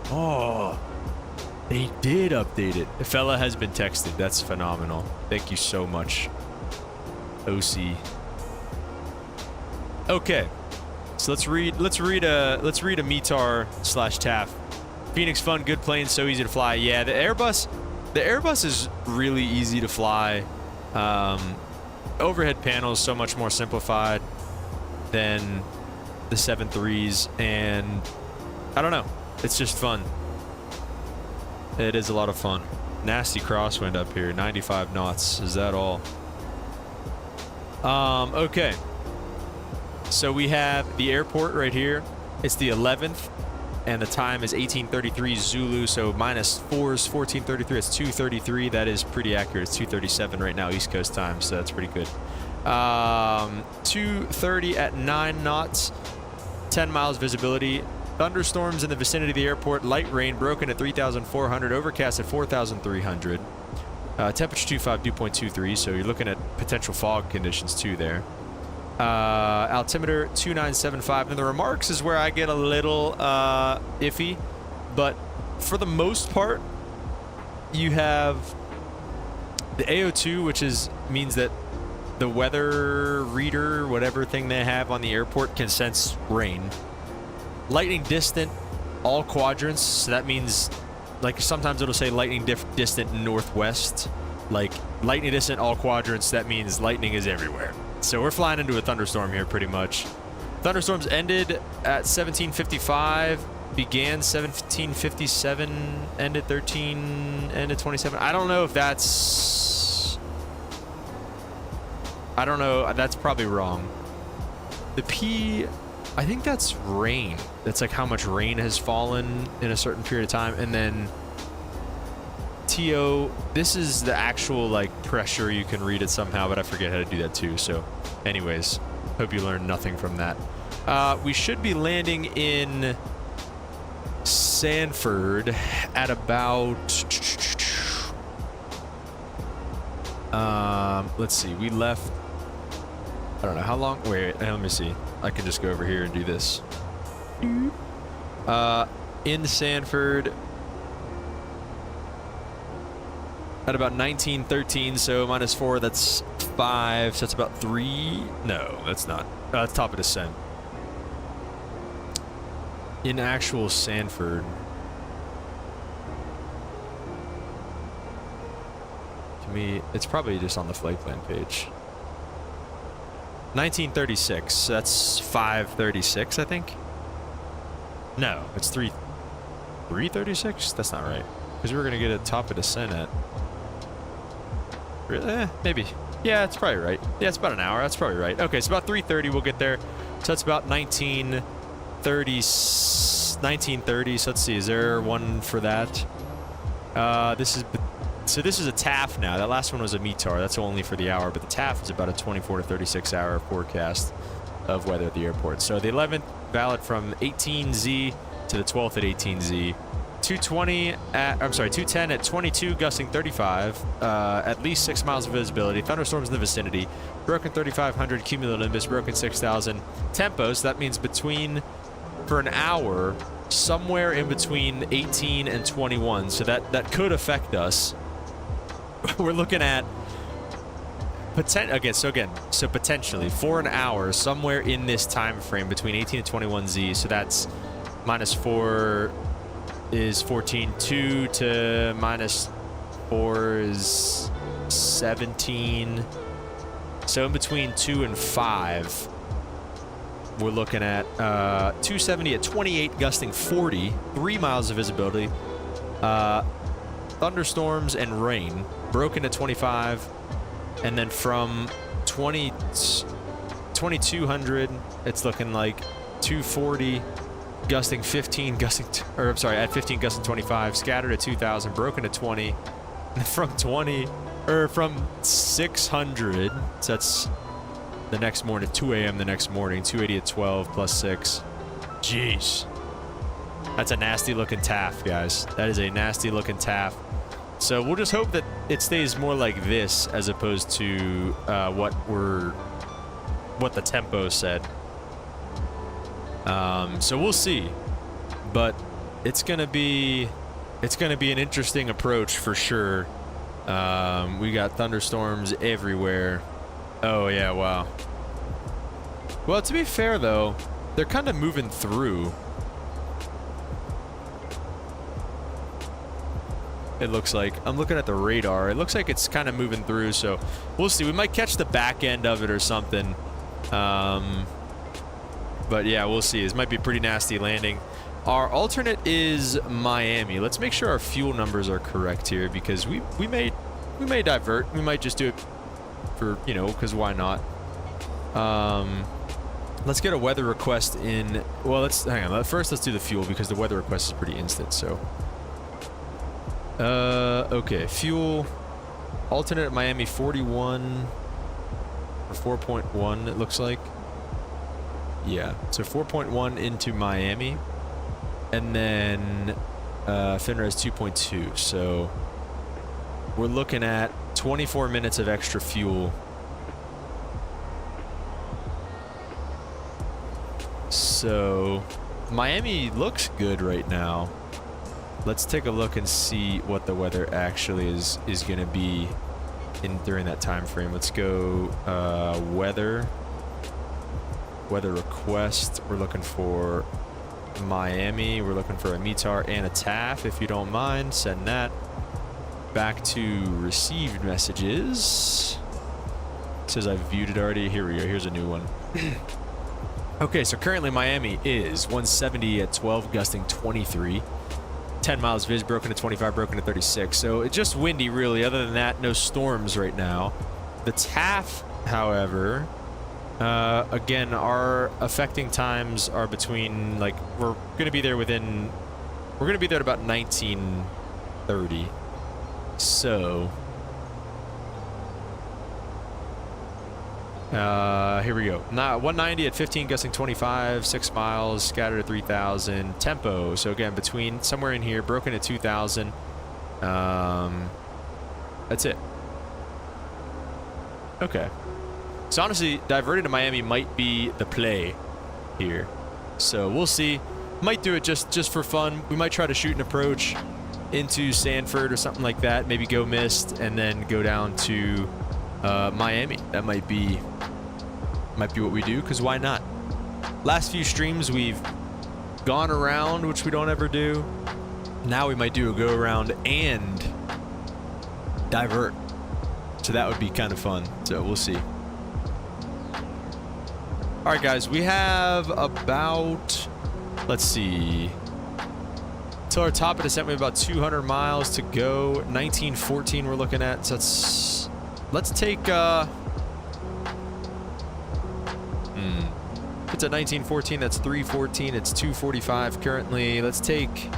Oh, they did update it. The fella has been texted. That's phenomenal. Thank you so much, OC. Okay, so let's read a METAR / TAF. Fenix fun, good plane, so easy to fly. Yeah, the Airbus is really easy to fly. Overhead panel is so much more simplified than the 7.3s, and I don't know. It's just fun. It is a lot of fun. Nasty crosswind up here, 95 knots. Is that all? Okay. So we have the airport right here. It's the 11th, and the time is 1833 Zulu. So -4 is 1433. It's 2:33. That is pretty accurate. It's 2:37 right now, East Coast time. So that's pretty good. 2:30 at 9 knots. 10 miles visibility. Thunderstorms in the vicinity of the airport. Light rain broken at 3,400. Overcast at 4,300. Temperature 25, dew point 23. So you're looking at potential fog conditions too there. Altimeter 2975. And the remarks is where I get a little iffy. But for the most part, you have the AO2, which means that the weather reader, whatever thing they have on the airport, can sense rain. Lightning distant, all quadrants. So that means, like, sometimes it'll say lightning distant northwest. Like, lightning distant all quadrants, that means lightning is everywhere. So we're flying into a thunderstorm here pretty much. Thunderstorms ended at 1755, began 1757, ended 13, ended 27. I don't know if that's... I don't know. That's probably wrong. The P... I think that's rain. That's like how much rain has fallen in a certain period of time. And then TO, this is the actual like pressure. You can read it somehow, but I forget how to do that too. So anyways, hope you learned nothing from that. We should be landing in Sanford at about, let's see, we left, I don't know how long, wait, let me see. I can just go over here and do this. In Sanford at about 1913, so -4, that's 5, so that's about 3. No, that's not. That's top of descent. In actual Sanford. To me, it's probably just on the flight plan page. 1936, so that's 536, I think. No, it's 336? That's not right. Because we were going to get a top of descent at... Really? Maybe. Yeah, it's probably right. Yeah, it's about an hour. That's probably right. Okay, so about 3:30 we'll get there. So that's about 1930. So let's see. Is there one for that? This is a TAF now. That last one was a METAR. That's only for the hour, but the TAF is about a 24 to 36 hour forecast of weather at the airport. So the 11th valid from 18Z to the 12th at 18Z. 210 at 22, gusting 35, at least 6 miles of visibility, thunderstorms in the vicinity, broken 3,500, cumulonimbus, broken 6,000, tempos, that means between, for an hour, somewhere in between 18 and 21, so that could affect us. We're looking at, so potentially, for an hour, somewhere in this time frame between 18 and 21Z, so that's -4 is 14.2 to -4 is 17. So in between 2 and 5, we're looking at 270 at 28, gusting 40, 3 miles of visibility, thunderstorms and rain, broken at 25, and then from 2200, it's looking like 240. Gusting 15, at 15, gusting 25, scattered at 2,000, broken at 20, and from 600, so that's the next morning, 2 a.m. the next morning, 280 at 12, plus 6. Jeez. That's a nasty looking TAF, guys. That is a nasty looking TAF. So we'll just hope that it stays more like this as opposed to what the tempo said. So we'll see, but it's gonna be an interesting approach for sure. We got thunderstorms everywhere. Oh yeah, wow. Well, to be fair though, they're kind of moving through. It looks like, I'm looking at the radar, it looks like it's kind of moving through, so we'll see. We might catch the back end of it or something. But yeah, we'll see. This might be a pretty nasty landing. Our alternate is Miami. Let's make sure our fuel numbers are correct here, because we may divert. We might just do it for, you know, because why not? Let's get a weather request in. Well, hang on. First, let's do the fuel, because the weather request is pretty instant. So, okay, fuel. Alternate at Miami 41 or 4.1. It looks like. Yeah, so 4.1 into Miami, and then FINRA is 2.2, so we're looking at 24 minutes of extra fuel. So Miami looks good right now. Let's take a look and see what the weather actually is going to be during that time frame. Let's go weather request. We're looking for Miami. We're looking for a METAR and a TAF, if you don't mind. Send that back to received messages. It says I've viewed it already. Here we go. Here's a new one. Okay, so currently Miami is 170 at 12, gusting 23. 10 miles viz, broken to 25, broken to 36. So it's just windy, really. Other than that, no storms right now. The TAF, however, again, our affecting times are between, like, we're going to be there at about 19:30. So here we go. 190 at 15, gusting 25, 6 miles, scattered at 3,000. Tempo, so again, between somewhere in here, broken at 2,000. That's it. Okay. So honestly, diverted to Miami might be the play here. So we'll see. Might do it just for fun. We might try to shoot an approach into Sanford or something like that. Maybe go mist and then go down to Miami. That might be what we do, because why not? Last few streams we've gone around, which we don't ever do. Now we might do a go around and divert. So that would be kind of fun. So we'll see. All right, guys, we have about, let's see, till our top of descent, we have about 200 miles to go. 1914 we're looking at. So let's take, it's at 1914, that's 314, it's 245 currently. Let's take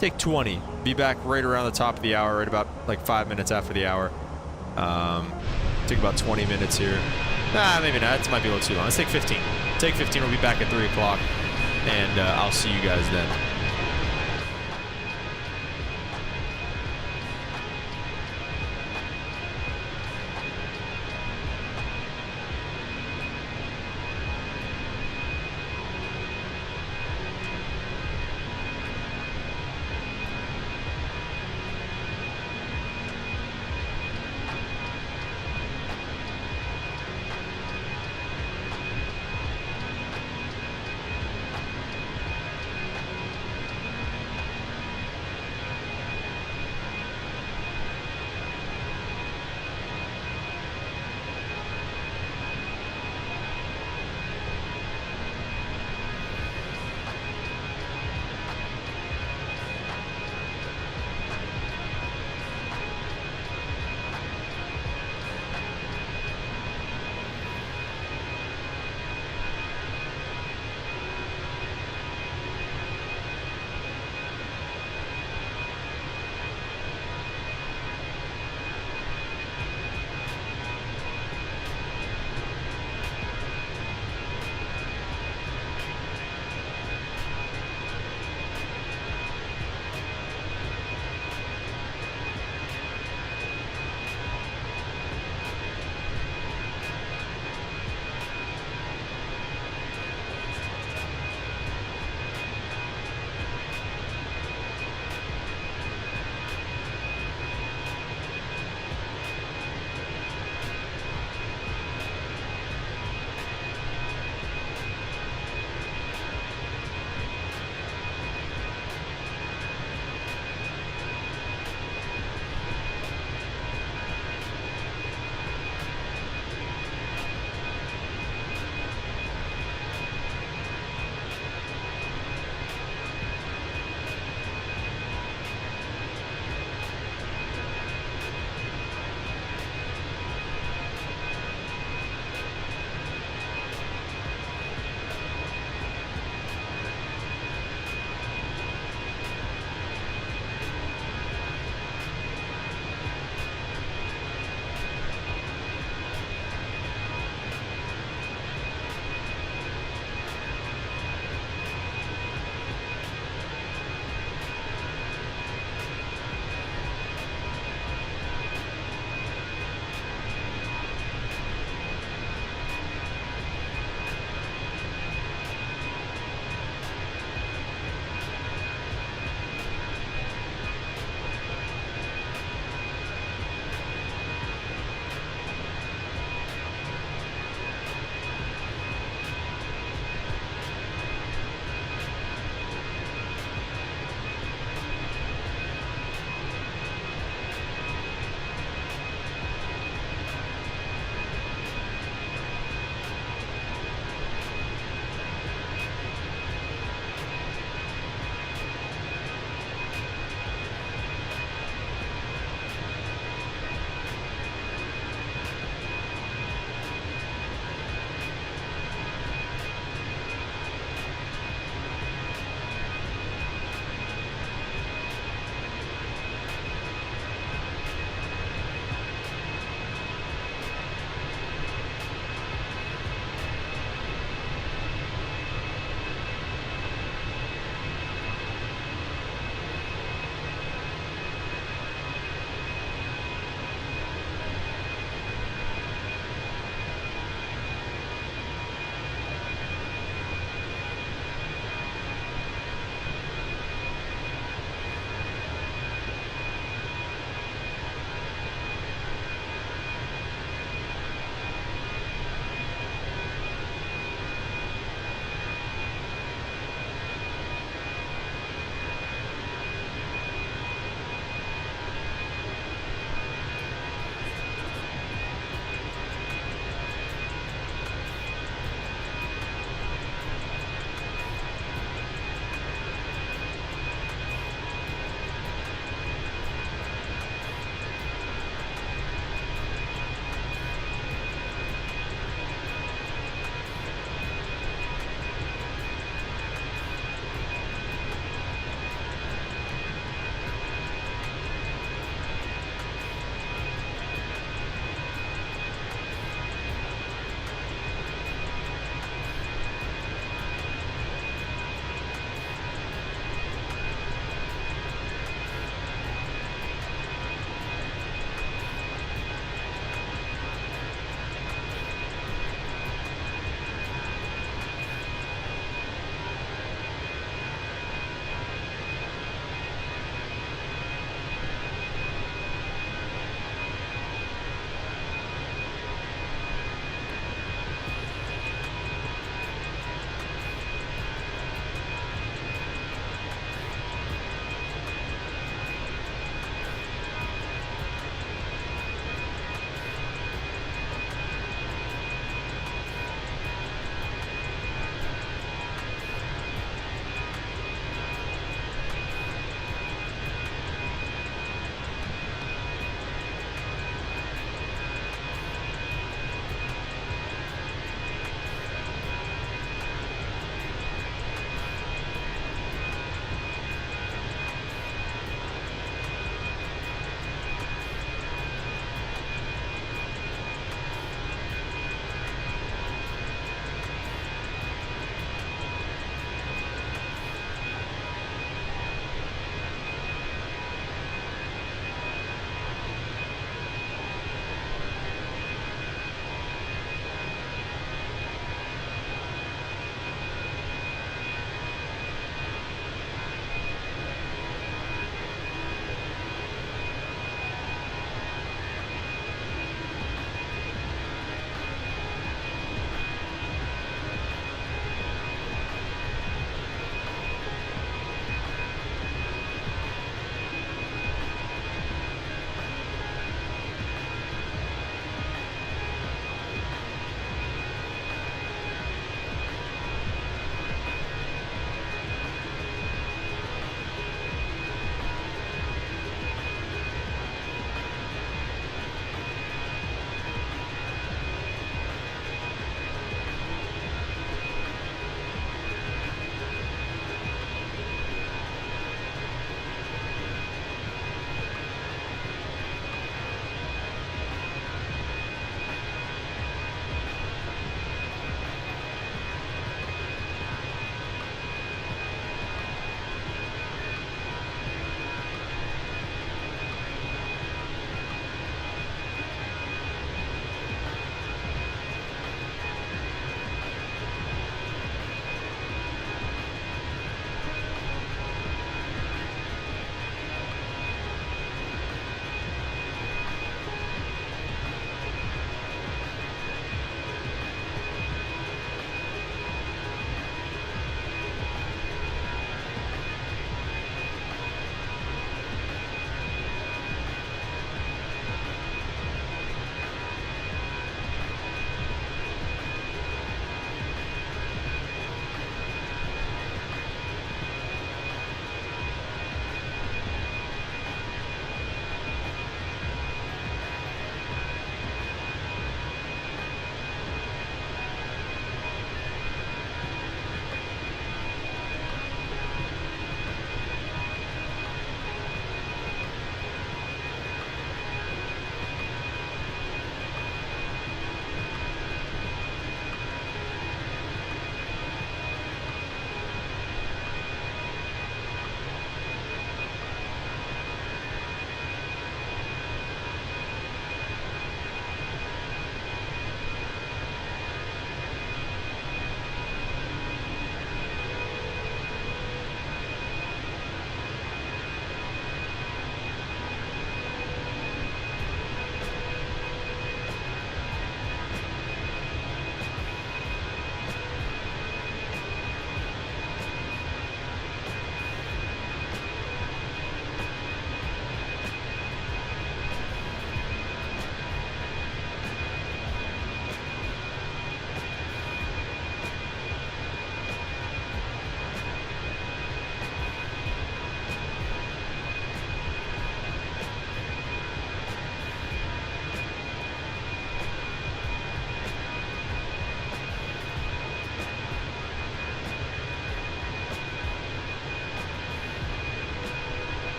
20. Be back right around the top of the hour, right about like 5 minutes after the hour. Take about 20 minutes here. Nah, maybe not. This might be a little too long. Let's take 15. Take 15. We'll be back at 3 o'clock, and I'll see you guys then.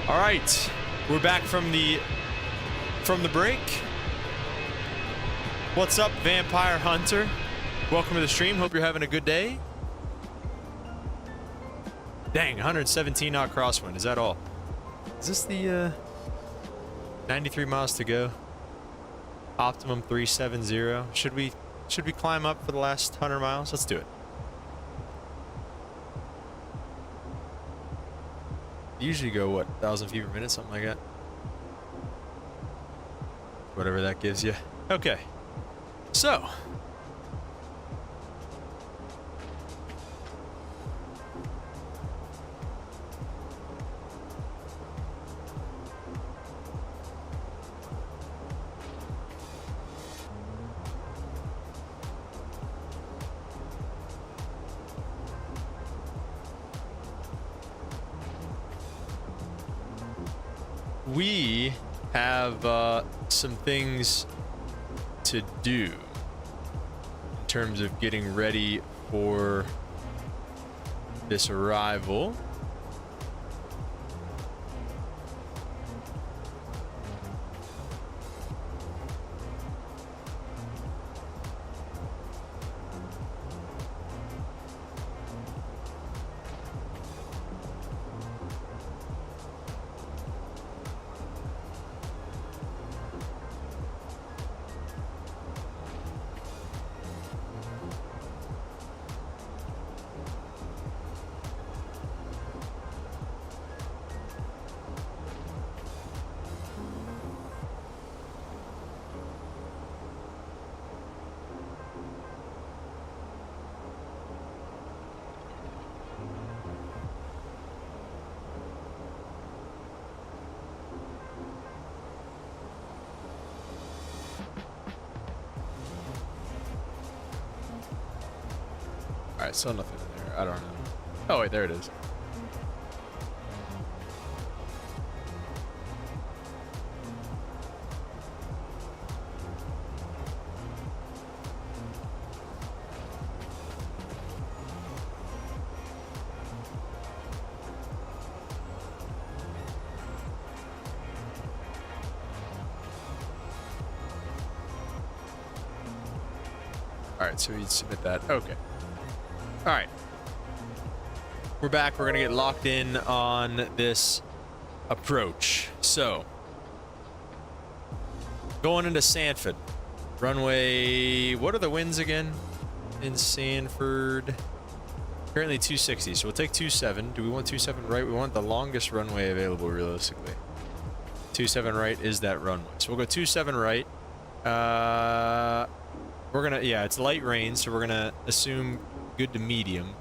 All right, we're back from the break. What's up, Vampire Hunter? Welcome to the stream. Hope you're having a good day. Dang, 117 knot crosswind. Is that all? Is this the 93 miles to go? Optimum 370. Should we climb up for the last 100 miles? Let's do it. Usually go what, 1,000 feet per minute, something like that. Whatever that gives you. Okay. So. We have some things to do in terms of getting ready for this arrival. Alright, still nothing in there. I don't know. Oh, wait, there it is. Alright, so you'd submit that. Okay. All right, we're back. We're gonna get locked in on this approach. So, going into Sanford, runway. What are the winds again in Sanford? Currently 260. So we'll take 27. Do we want 27 right? We want the longest runway available, realistically. 27 right is that runway. So we'll go 27 right. We're gonna, yeah, it's light rain, so we're gonna assume good to medium.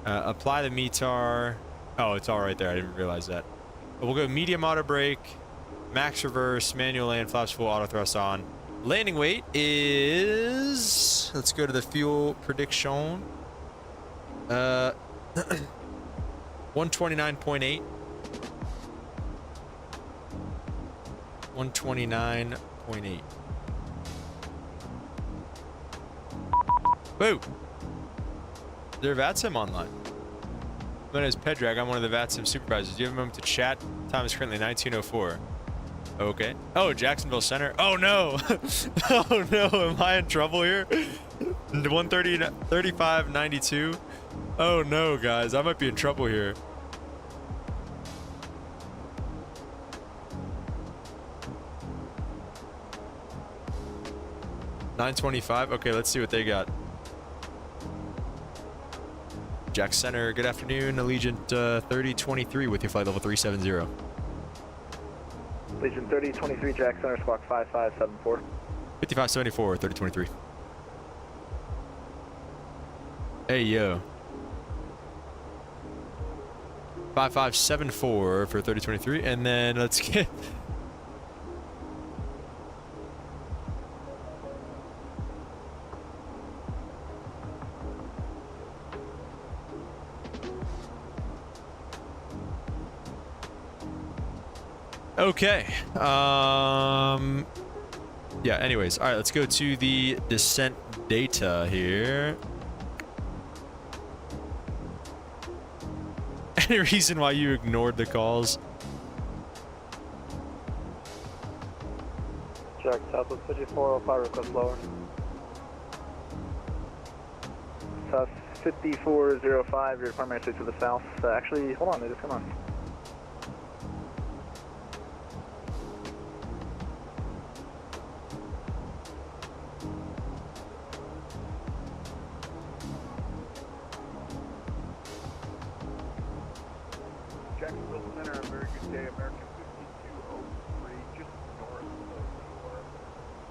Apply the METAR. Oh, it's all right there. I didn't realize that. But we'll go medium auto brake, max reverse, manual land, flaps full, auto thrust on. Landing weight is, let's go to the fuel prediction. 129.8. 129.8. Woo! Is there a VATSIM online? My name is Pedrag. I'm one of the VATSIM supervisors. Do you have a moment to chat? Time is currently 19:04. Okay. Oh, Jacksonville Center. Oh no! Oh no! Am I in trouble here? 1:35:92. Oh no, guys! I might be in trouble here. $9.25. Okay, let's see what they got. Jack Center, good afternoon. Allegiant 3023 with your flight level 370. Allegiant 3023, Jack Center, squawk 5574. 5574, 3023. Hey, yo. 5574 for 3023, and then let's get... Okay. Yeah, anyways. All right, let's go to the descent data here. Any reason why you ignored the calls? Jack, Southwest 5405, request lower. South 5405, your primary street to the south. Actually, hold on, they just come on. Jacksonville Center, a very good day, American 5203, just north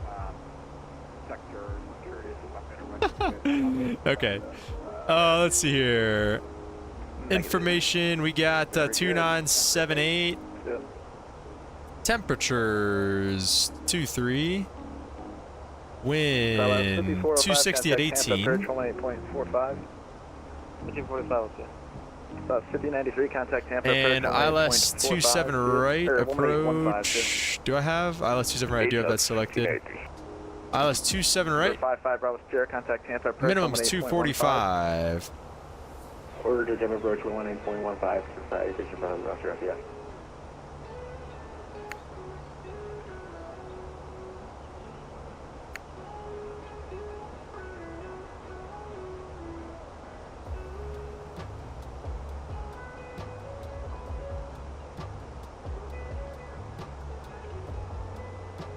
of your sector. I'm curious if I'm Okay. Let's see here. Information, we got 2978. Yep. Temperatures 23. Wind 260 at 18. 18.45. 1845, yeah. About 5093, contact Tampa. And ILS 27 right approach. Do I have ILS 27 right? I do have that selected. ILS 27 right. 55 Bravo Sierra, contact Tampa. Minimum is 245. Order to Denver approach 18.15. Society station from Roger FDS.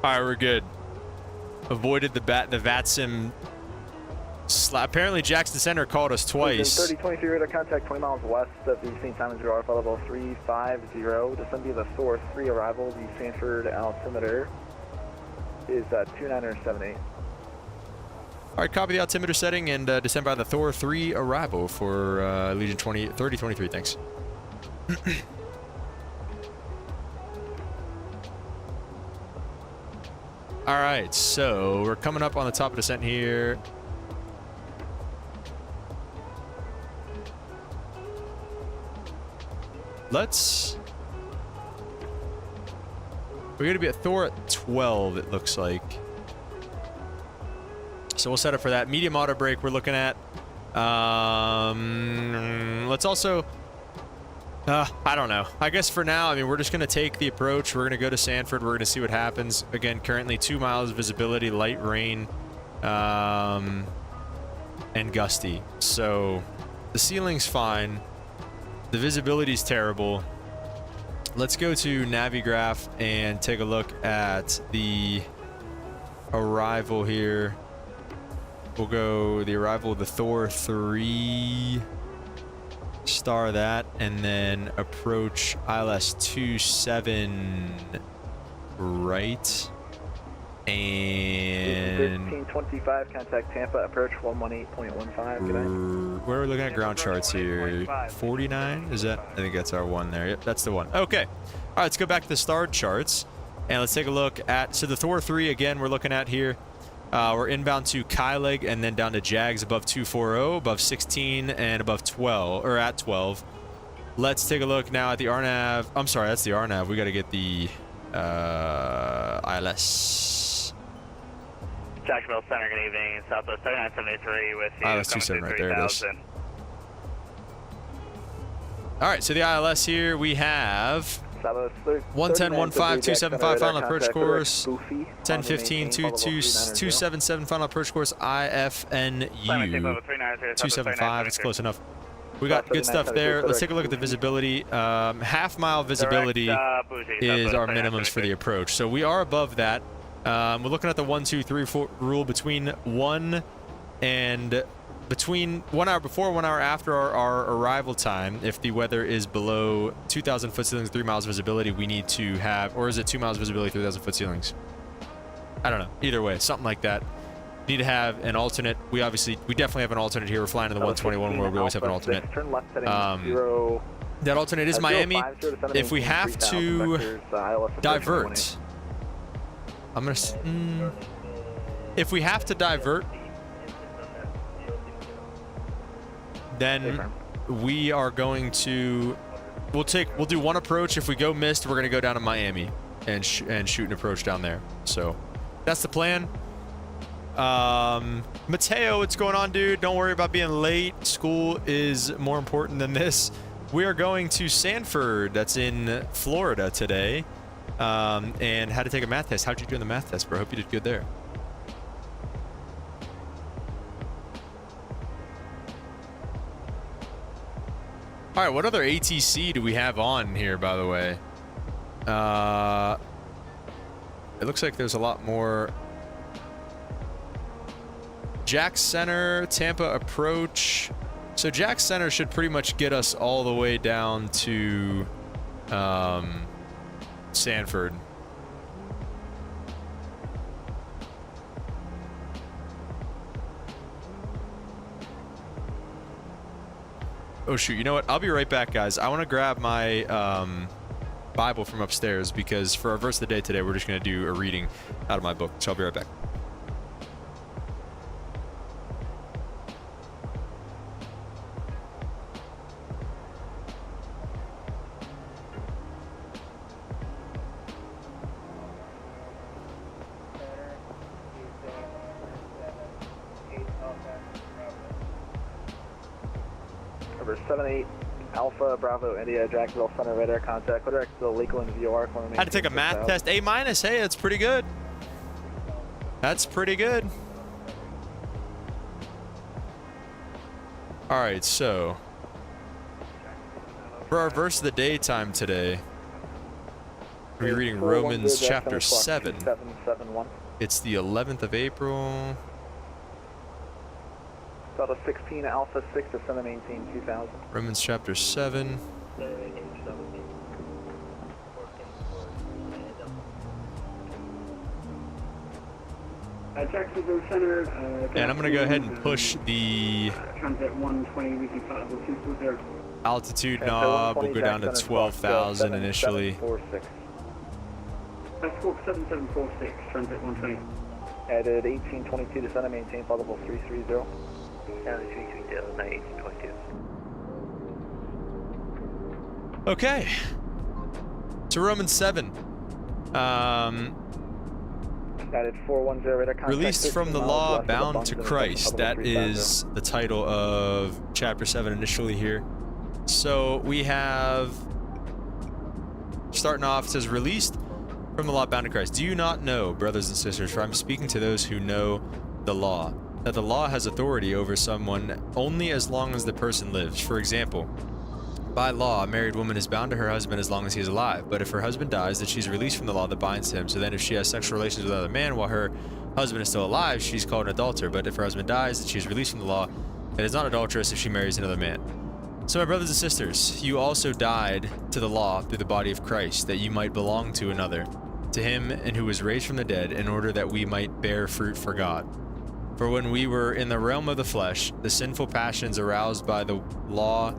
All right, we're good. Avoided the VATSIM slap. Apparently, Jackson Center called us twice. 3023 radar contact 20 miles west of the St. Simons River, Alpha level 350. Descend the Thor 3 arrival. The Sanford altimeter is 2978. All right, copy the altimeter setting and descend by the Thor 3 arrival for Allegiant 3023. Thanks. All right, so we're coming up on the top of descent here. We're gonna be at Thor at 12, it looks like. So we'll set up for that. Medium auto brake we're looking at. Let's also, I don't know. I guess for now, I mean, we're just gonna take the approach. We're gonna go to Sanford. We're gonna see what happens. Again, currently 2 miles visibility, light rain, and gusty. So the ceiling's fine. The visibility's terrible. Let's go to Navigraph and take a look at the arrival here. We'll go the arrival of the Thor 3, star that, and then approach ILS 27 right. And 1525, contact Tampa, approach 118.15. Good night. where are we looking at ground charts here? 49? Is that? I think that's our one there. Yep, that's the one. Okay. All right, let's go back to the starred charts and let's take a look at. So the Thor 3 again, we're looking at here. We're inbound to Kyleg and then down to Jags above 240, above 16, and above 12 or at 12. Let's take a look now at the RNAV. I'm sorry, that's the RNAV. We got to get the ILS. Jacksonville Center, good evening. Southwest 3973 with you. ILS 27 right there. It is. All right, so the ILS here we have 110.15, 275 final approach course, 10:15, 277 final approach course, IFNU 275. It's close enough. We got good stuff there. Let's take a look at the visibility. Half-mile visibility is our minimums for the approach, so we are above that. We're looking at the 1, 2, 3, 4 rule between 1 and between 1 hour before, 1 hour after our arrival time. If the weather is below 2,000 foot ceilings, 3 miles visibility, we need to have, or is it 2 miles visibility, 3,000 foot ceilings? I don't know. Either way, something like that. Need to have an alternate. We definitely have an alternate here. We're flying in the 121 world. We always have an alternate. That alternate is Miami. If we have to divert, if we have to divert, then we are going to, we'll do one approach. If we go missed, we're going to go down to Miami and shoot an approach down there. So that's the plan. Mateo, what's going on, dude? Don't worry about being late. School is more important than this. We are going to Sanford. That's in Florida today. and how to take a math test. How'd you do in the math test, bro? Hope you did good there. All right, what other ATC do we have on here, by the way? It looks like there's a lot more. Jack Center, Tampa approach. So Jack Center should pretty much get us all the way down to Sanford. Oh shoot, you know what? I'll be right back, guys. I want to grab my Bible from upstairs because for our verse of the day today, we're just going to do a reading out of my book. So I'll be right back. Number 78 Alpha Bravo India Jacksonville Center radar contact. Clear direct to the Lakeland VR. Had to take a math test. A-. Hey, that's pretty good. That's pretty good. All right, so for our verse of the day time today, we're reading Romans chapter 7. It's the 11th of April. Delta 16 Alpha 6 to Center maintain 2000. Romans chapter 7. Jacksonville Center. And I'm going to go ahead and push the Transit 120 weekly flight level 240. altitude knob. We'll go down to 12,000 initially. Squawk 7746, transit 120. Added 1822 to Center maintain flight level 330. Okay. To Romans 7. Added 410 radar contact. Released from the law, bound to Christ. That is the title of chapter 7 initially here. So we have, starting off, it says, released from the law, bound to Christ. Do you not know, brothers and sisters, for I'm speaking to those who know the law, that the law has authority over someone only as long as the person lives? For example, by law, a married woman is bound to her husband as long as he is alive. But if her husband dies, then she's released from the law that binds him. So then if she has sexual relations with another man while her husband is still alive, she's called an adulterer. But if her husband dies, then she's released from the law and is not adulteress if she marries another man. So my brothers and sisters, you also died to the law through the body of Christ, that you might belong to another, to him and who was raised from the dead, in order that we might bear fruit for God. For when we were in the realm of the flesh, the sinful passions aroused by the law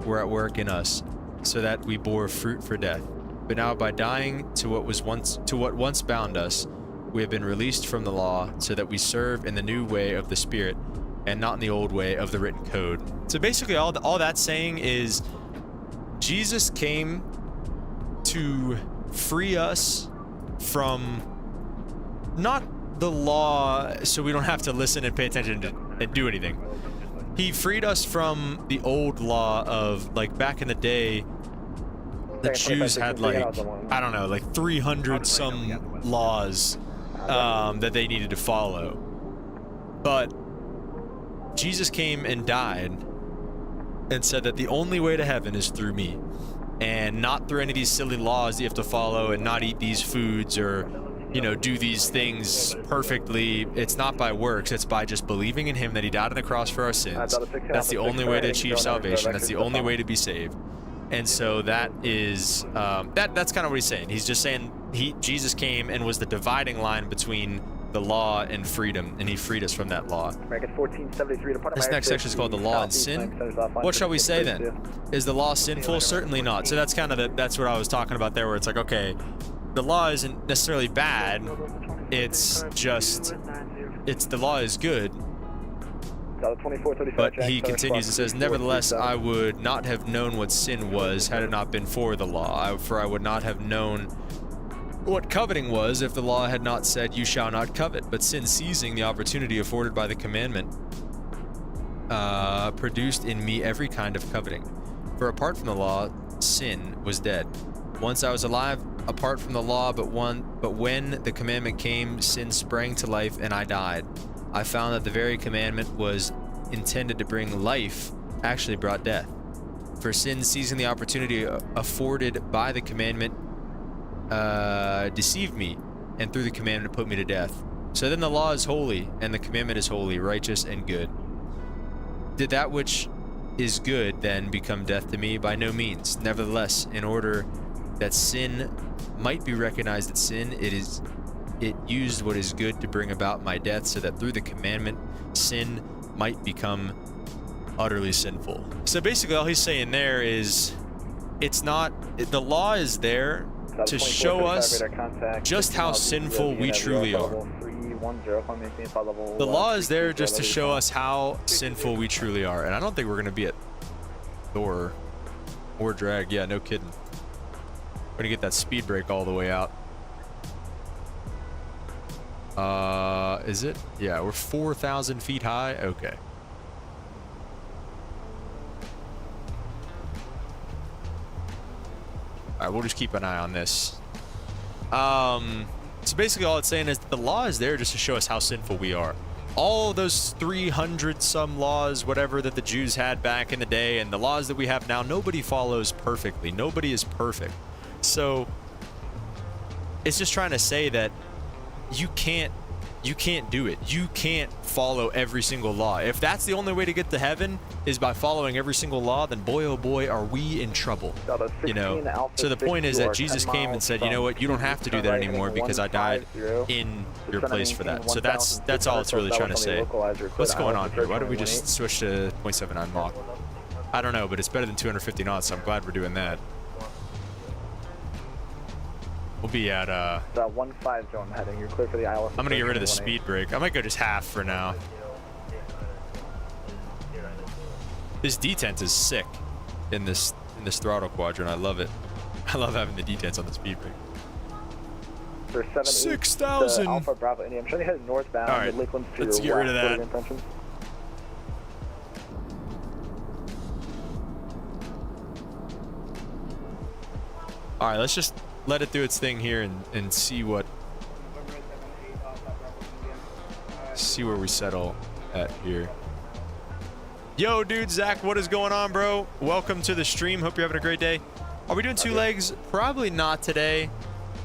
were at work in us, so that we bore fruit for death. But now by dying to what once bound us, we have been released from the law, so that we serve in the new way of the Spirit, and not in the old way of the written code. So basically all that's saying is Jesus came to free us from not the law so we don't have to listen and pay attention and do anything. He freed us from the old law of, like, back in the day, the Jews had, like, I don't know, like 300 some laws that they needed to follow. But Jesus came and died and said that the only way to heaven is through me, and not through any of these silly laws that you have to follow and not eat these foods or, you know, do these things perfectly. It's not by works, it's by just believing in him, that he died on the cross for our sins. That's the only way to achieve salvation. That's the only way to be saved. And so that is that's kind of what he's saying. He's just saying Jesus came and was the dividing line between the law and freedom, and he freed us from that law. This next section is called the law and sin. What shall we say then? Is the law sinful? Certainly not. So that's kind of that's what I was talking about there, where it's like, okay, the law isn't necessarily bad. It's just, the law is good. But he continues and says, nevertheless, I would not have known what sin was had it not been for the law. For I would not have known what coveting was if the law had not said, you shall not covet. But sin, seizing the opportunity afforded by the commandment, produced in me every kind of coveting. For apart from the law, sin was dead. Once I was alive, apart from the law, but when the commandment came, sin sprang to life and I died. I found that the very commandment was intended to bring life actually brought death. For sin, seizing the opportunity afforded by the commandment, deceived me, and through the commandment put me to death. So then the law is holy, and the commandment is holy, righteous, and good. Did that which is good then become death to me? By no means. Nevertheless, in order that sin might be recognized as sin, it used what is good to bring about my death, so that through the commandment, sin might become utterly sinful. So basically all he's saying there is, it's not, the law is there to show us just how sinful we truly are. The law is there just to show us how sinful we truly are. And I don't think we're going to be at Thor or drag. Yeah, no kidding. We're going to get that speed brake all the way out. Is it? Yeah, we're 4,000 feet high. Okay. All right, we'll just keep an eye on this. So basically all it's saying is that the law is there just to show us how sinful we are. All those 300 some laws, whatever, that the Jews had back in the day, and the laws that we have now, nobody follows perfectly. Nobody is perfect. So it's just trying to say that you can't do it. You can't follow every single law. If that's the only way to get to heaven is by following every single law, then boy oh boy are we in trouble. You know. So the point is that Jesus came and said, you know what, you don't have to do that anymore because I died in your place for that. So that's all it's really trying to say. What's going on here? Why don't we just switch to 0.79 Mach? I don't know, but it's better than 250 knots, so I'm glad we're doing that. We'll be at 1-5 zone heading. You're clear for the ILS. I'm gonna get rid of the speed brake. I might go just half for now. This detent is sick in this throttle quadrant. I love it. I love having the detents on the speed brake. For 6,000. Alpha Bravo India. I'm trying to head northbound. All right, let's get rid of that. All right, let's just let it do its thing here and see where we settle at here. Yo, dude, Zach, what is going on, bro? Welcome to the stream. Hope you're having a great day. Are we doing two legs? Probably not today.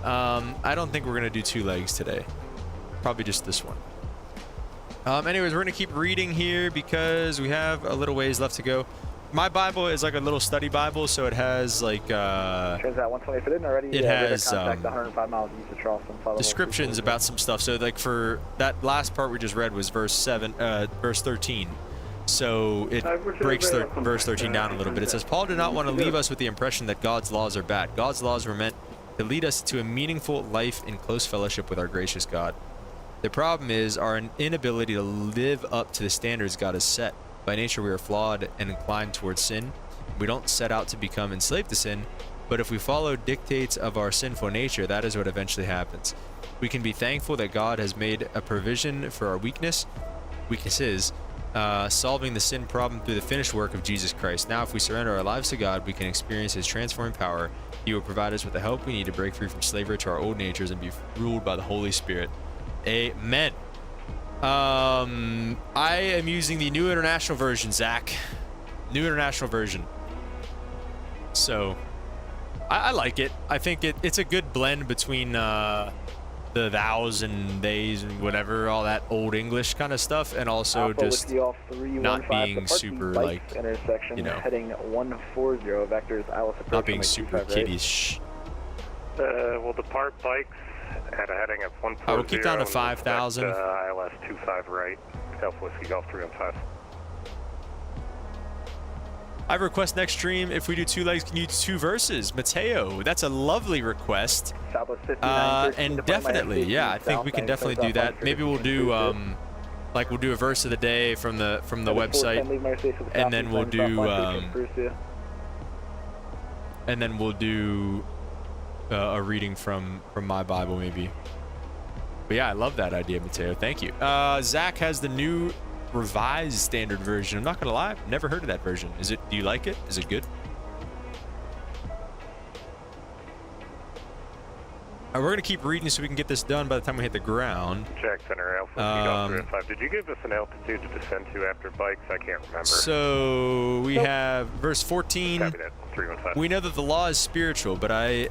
I don't think we're gonna do two legs today. Probably just this one. Anyways, we're gonna keep reading here because we have a little ways left to go. My Bible is like a little study Bible, so it has like it has descriptions about some stuff. So like for that last part we just read was verse 13. So it breaks verse 13 down a little bit. It says, Paul did not want to leave us with the impression that God's laws are bad. God's laws were meant to lead us to a meaningful life in close fellowship with our gracious God. The problem is our inability to live up to the standards God has set. By nature, we are flawed and inclined towards sin. We don't set out to become enslaved to sin, but if we follow dictates of our sinful nature, that is what eventually happens. We can be thankful that God has made a provision for our weaknesses, solving the sin problem through the finished work of Jesus Christ. Now, if we surrender our lives to God, we can experience His transforming power. He will provide us with the help we need to break free from slavery to our old natures and be ruled by the Holy Spirit. Amen. I am using the New International Version, Zach. New International Version. So, I like it. I think it's a good blend between the thous and theys and whatever, all that old English kind of stuff, and also just not being super, like, you know, heading 140 vectors, not being super kiddish. We'll depart bikes at a heading of 140. I will keep down to 5,000. ILS 25 right, Delta Whiskey Golf 315. I request next stream, if we do two legs, can you do two verses? Mateo, that's a lovely request. And definitely, yeah, I think we can definitely do that. Maybe we'll do like we'll do a verse of the day from the website, and then we'll do a reading from my Bible maybe. But yeah, I love that idea, Mateo. Thank you. Zach has the new revised standard version. I'm not gonna lie, I've never heard of that version. Do you like it? Is it good? We're going to keep reading so we can get this done by the time we hit the ground. Jack Center, Alpha, 305. Did you give us an altitude to descend to after bikes? I can't remember. So we have verse 14. Copy that, 315. We know that the law is spiritual, but I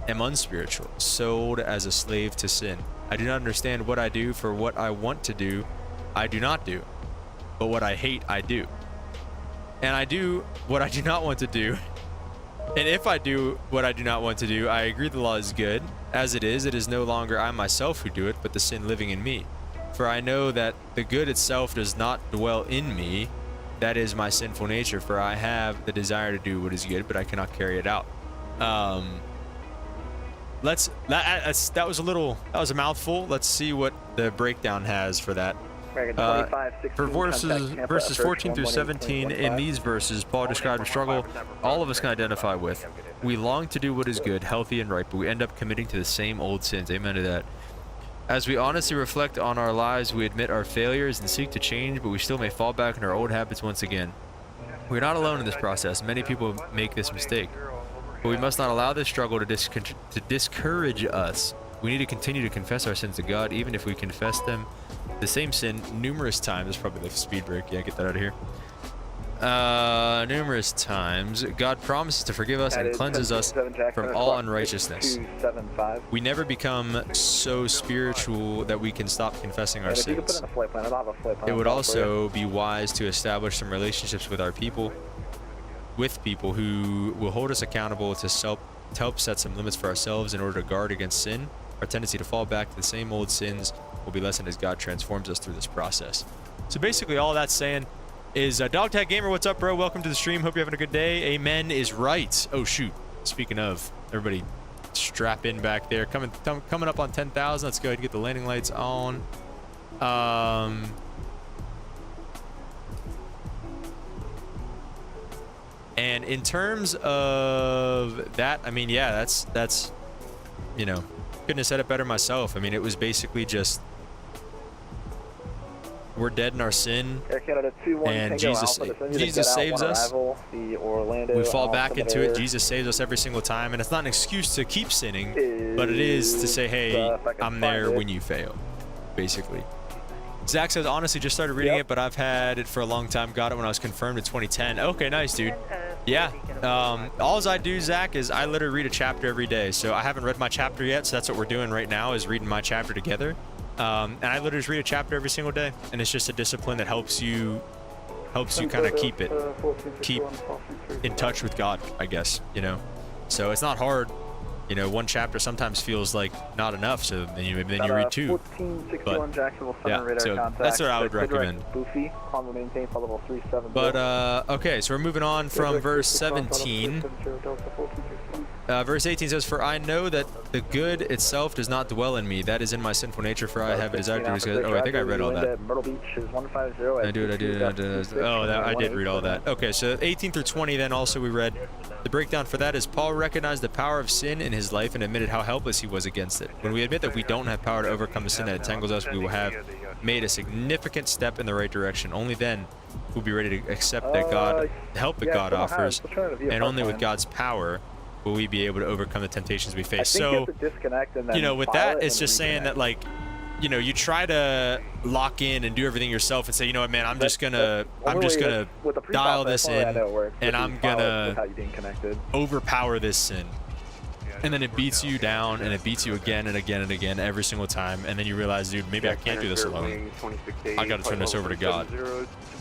am unspiritual, sold as a slave to sin. I do not understand what I do, for what I want to do, I do not do. But what I hate, I do. And I do what I do not want to do. And if I do what I do not want to do, I agree the law is good. As it is no longer I myself who do it, but the sin living in me. For I know that the good itself does not dwell in me. That is my sinful nature, for I have the desire to do what is good, but I cannot carry it out. That was a mouthful. Let's see what the breakdown has for that. For verses 14 through 17, in these verses, Paul described a struggle all of us can identify with. We long to do what is good, healthy, and right, but we end up committing to the same old sins. Amen to that. As we honestly reflect on our lives, we admit our failures and seek to change, but we still may fall back in our old habits once again. We're not alone in this process. Many people make this mistake. But we must not allow this struggle to discourage us. We need to continue to confess our sins to God, even if we confess them, the same sin, numerous times. That's probably the speed break. Yeah, get that out of here. Numerous times. God promises to forgive us and cleanses us from all unrighteousness. We never become so spiritual that we can stop confessing our sins. It would also be wise to establish some relationships with people who will hold us accountable to help set some limits for ourselves in order to guard against sin. Our tendency to fall back to the same old sins will be lessened as God transforms us through this process. So basically all that's saying is Dog Tag Gamer, what's up, bro? Welcome to the stream. Hope you're having a good day. Amen is right. Oh shoot, speaking of, everybody strap in back there. Coming up on 10,000. Let's go ahead and get the landing lights on. And in terms of that, I mean, yeah, that's you know, couldn't have said it better myself. I mean, it was basically just we're dead in our sin, and Jesus saves us. We fall back into it. Jesus saves us every single time, and it's not an excuse to keep sinning, but it is to say, hey, I'm there when you fail, basically. Zach says, honestly, just started reading it, but I've had it for a long time. Got it when I was confirmed in 2010. Okay, nice, dude. Yeah. All I do, Zach, is I literally read a chapter every day. So I haven't read my chapter yet, so that's what we're doing right now, is reading my chapter together. And I literally just read a chapter every single day, and it's just a discipline that helps you kind of keep in touch with God, I guess, you know. So it's not hard. You know, one chapter sometimes feels like not enough, so then you read two. But yeah, so that's what I would recommend. But okay, so we're moving on from verse 17. Verse 18 says, "For I know that the good itself does not dwell in me. That is in my sinful nature. For I have a desire to do." Oh, I think I read all that. I did. Oh, I did read all that. Okay, so 18 through 20. Then also we read. The breakdown for that is Paul recognized the power of sin in his life and admitted how helpless he was against it. When we admit that we don't have power to overcome the sin that entangles us, we will have made a significant step in the right direction. Only then we'll be ready to accept that help that God offers, and only with God's power will we be able to overcome the temptations we face. So, you know, with that, it's just saying that, like, you know, you try to lock in and do everything yourself and say, you know what, man, I'm just gonna dial this in, and I'm gonna overpower this sin. And then it beats you down, and it beats you again and again and again every single time, and then you realize, dude, maybe I can't do this alone. I gotta turn this over to God.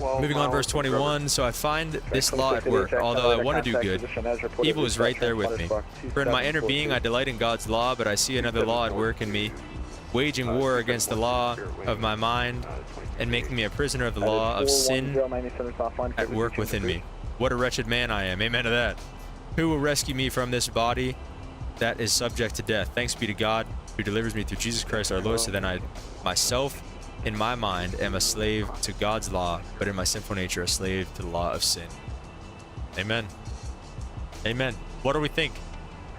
Moving on, verse 21. So I find this law at work. Although I want to do good, evil is right there with me. For in my inner being I delight in God's law, but I see another law at work in me, waging war against the law of my mind and making me a prisoner of the law of sin at work within me. What a wretched man I am. Amen to that. Who will rescue me from this body that is subject to death? Thanks be to God who delivers me through Jesus Christ our Lord. So then I myself in my mind am a slave to God's law, but in my sinful nature a slave to the law of sin. Amen. Amen. What do we think?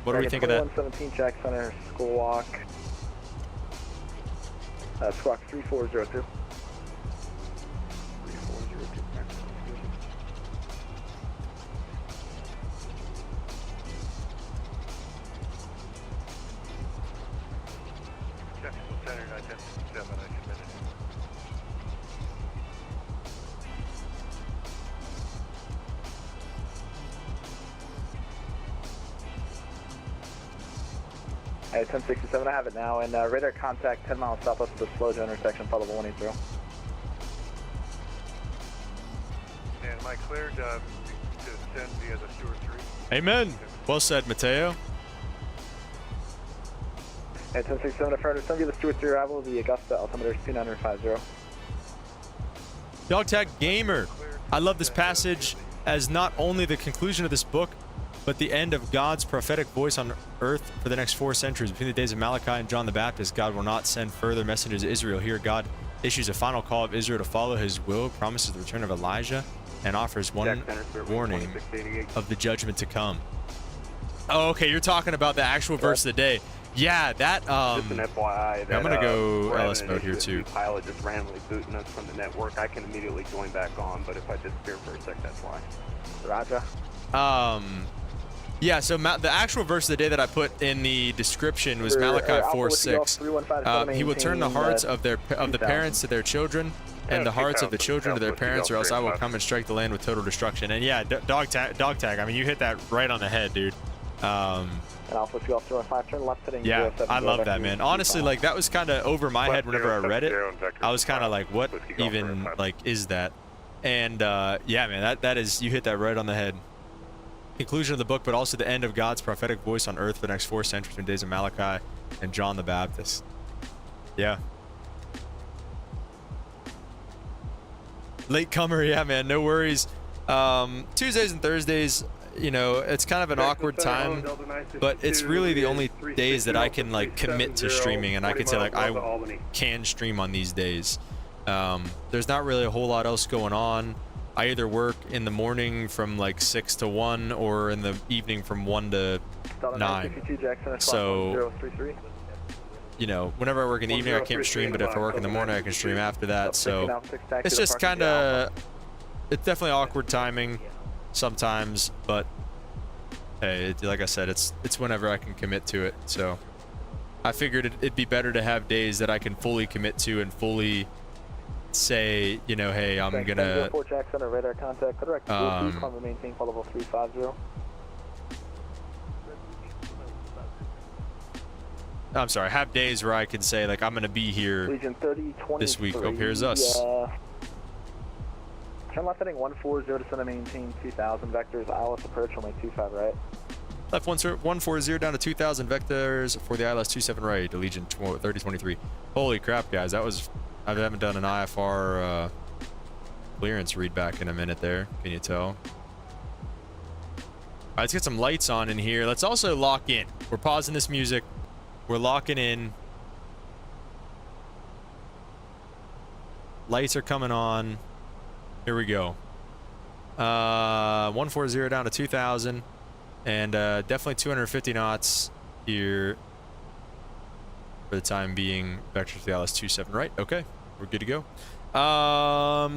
What do we think of that? 117 Jack Center School Walk. Squawk 3402. 1067, I committed. Hey, 1067, I have it now, and radar contact 10 miles southwest of the Slojo intersection, follow the 180. And am I cleared to send via the Stewart 3? Amen. Well said, Mateo. Hey, 1067, affirmative, send via the Stewart 3 arrival, the Augusta, altimeter is 2950. Dog Tag Gamer. I love this passage as not only the conclusion of this book, but the end of God's prophetic voice on earth for the next 4 centuries. Between the days of Malachi and John the Baptist, God will not send further messengers to Israel. Here, God issues a final call of Israel to follow his will, promises the return of Elijah, and offers one warning of the judgment to come. Oh, okay, you're talking about the actual verse of the day. Yeah, that, just an FYI that, I'm gonna go LS mode here too. Pilot just randomly booting us from the network. I can immediately join back on, but if I disappear for a sec, that's why. Roger. Yeah, so the actual verse of the day that I put in the description was Malachi 4:6. He will turn the hearts of the parents to their children, and the hearts of the children to their parents, or else I will come and strike the land with total destruction. And yeah, dog tag. I mean, you hit that right on the head, dude. And Alpha 315, turn left heading. Yeah, I love that, man. Honestly, like that was kind of over my head whenever I read it. I was kind of like, what even like is that? And yeah, man, that is, you hit that right on the head. Conclusion of the book, but also the end of God's prophetic voice on earth for the next 4 centuries in the days of Malachi and John the Baptist. Yeah. Latecomer, yeah, man, no worries. Tuesdays and Thursdays, you know, it's kind of an awkward time, but it's really the only days that I can like commit to streaming, and I can say like I can stream on these days. There's not really a whole lot else going on. I either work in the morning from like 6 to 1 or in the evening from 1 to 9. So, you know, whenever I work in the evening, I can't stream, but if I work in the morning, I can stream after that. So it's just kind of, it's definitely awkward timing sometimes, but hey, like I said, it's whenever I can commit to it. So I figured it'd be better to have days that I can fully commit to and fully say, you know, hey, I'm gonna radar contact, maintain level 350. I'm sorry, have days where I can say like I'm gonna be here this week. Oh, here's us. Turn left heading 140 to center, maintain 2000 vectors, ILS approach only 25 right. Left 140 down to 2000 vectors for the ILS 27 right, Allegiant 3023. Holy crap, guys, that was, I haven't done an IFR clearance read back in a minute there. Can you tell? All right, let's get some lights on in here. Let's also lock in. We're pausing this music. We're locking in. Lights are coming on. Here we go. 140 down to 2000. And definitely 250 knots here for the time being. Vector to the ILS 27 right. Okay. We're good to go.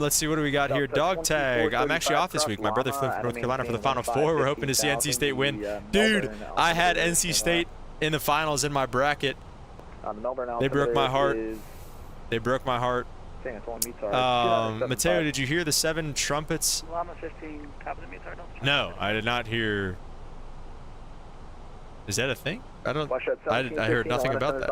Let's see, what do we got here? Dog tag. I'm actually off this week. My brother flew from North Carolina for the Final Four. We're hoping to see NC State win. Dude, I had NC State in the finals in my bracket. They broke my heart. They broke my heart. Mateo, did you hear the 7 trumpets? No, I did not hear. Is that a thing? I don't. I heard nothing about that.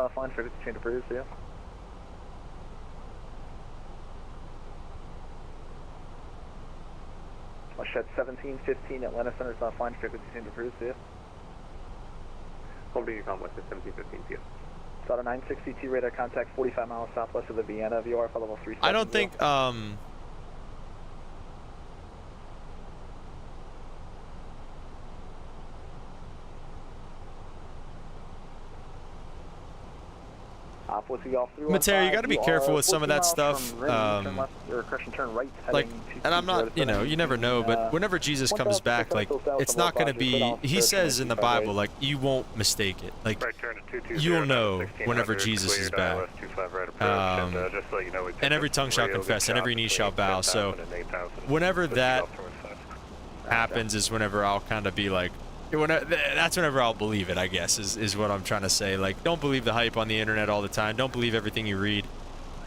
Shed 1715 Atlanta Center is not fine. Frequency seemed to produce you. Hold being com west at 1715 p.m. Daughter 962 radar contact 45 miles southwest of the Vienna VOR for level 3. I don't think Mateo, you got to be careful with some of that stuff. Like, and I'm not, you know, you never know, but whenever Jesus comes back, like, it's not going to be, he says in the Bible, like, you won't mistake it. Like, you'll know whenever Jesus is back. And every tongue shall confess and every knee shall bow. So whenever that happens is whenever I'll kind of be like, That's whenever I'll believe it, I guess, is what I'm trying to say. Like, don't believe the hype on the internet all the time. Don't believe everything you read.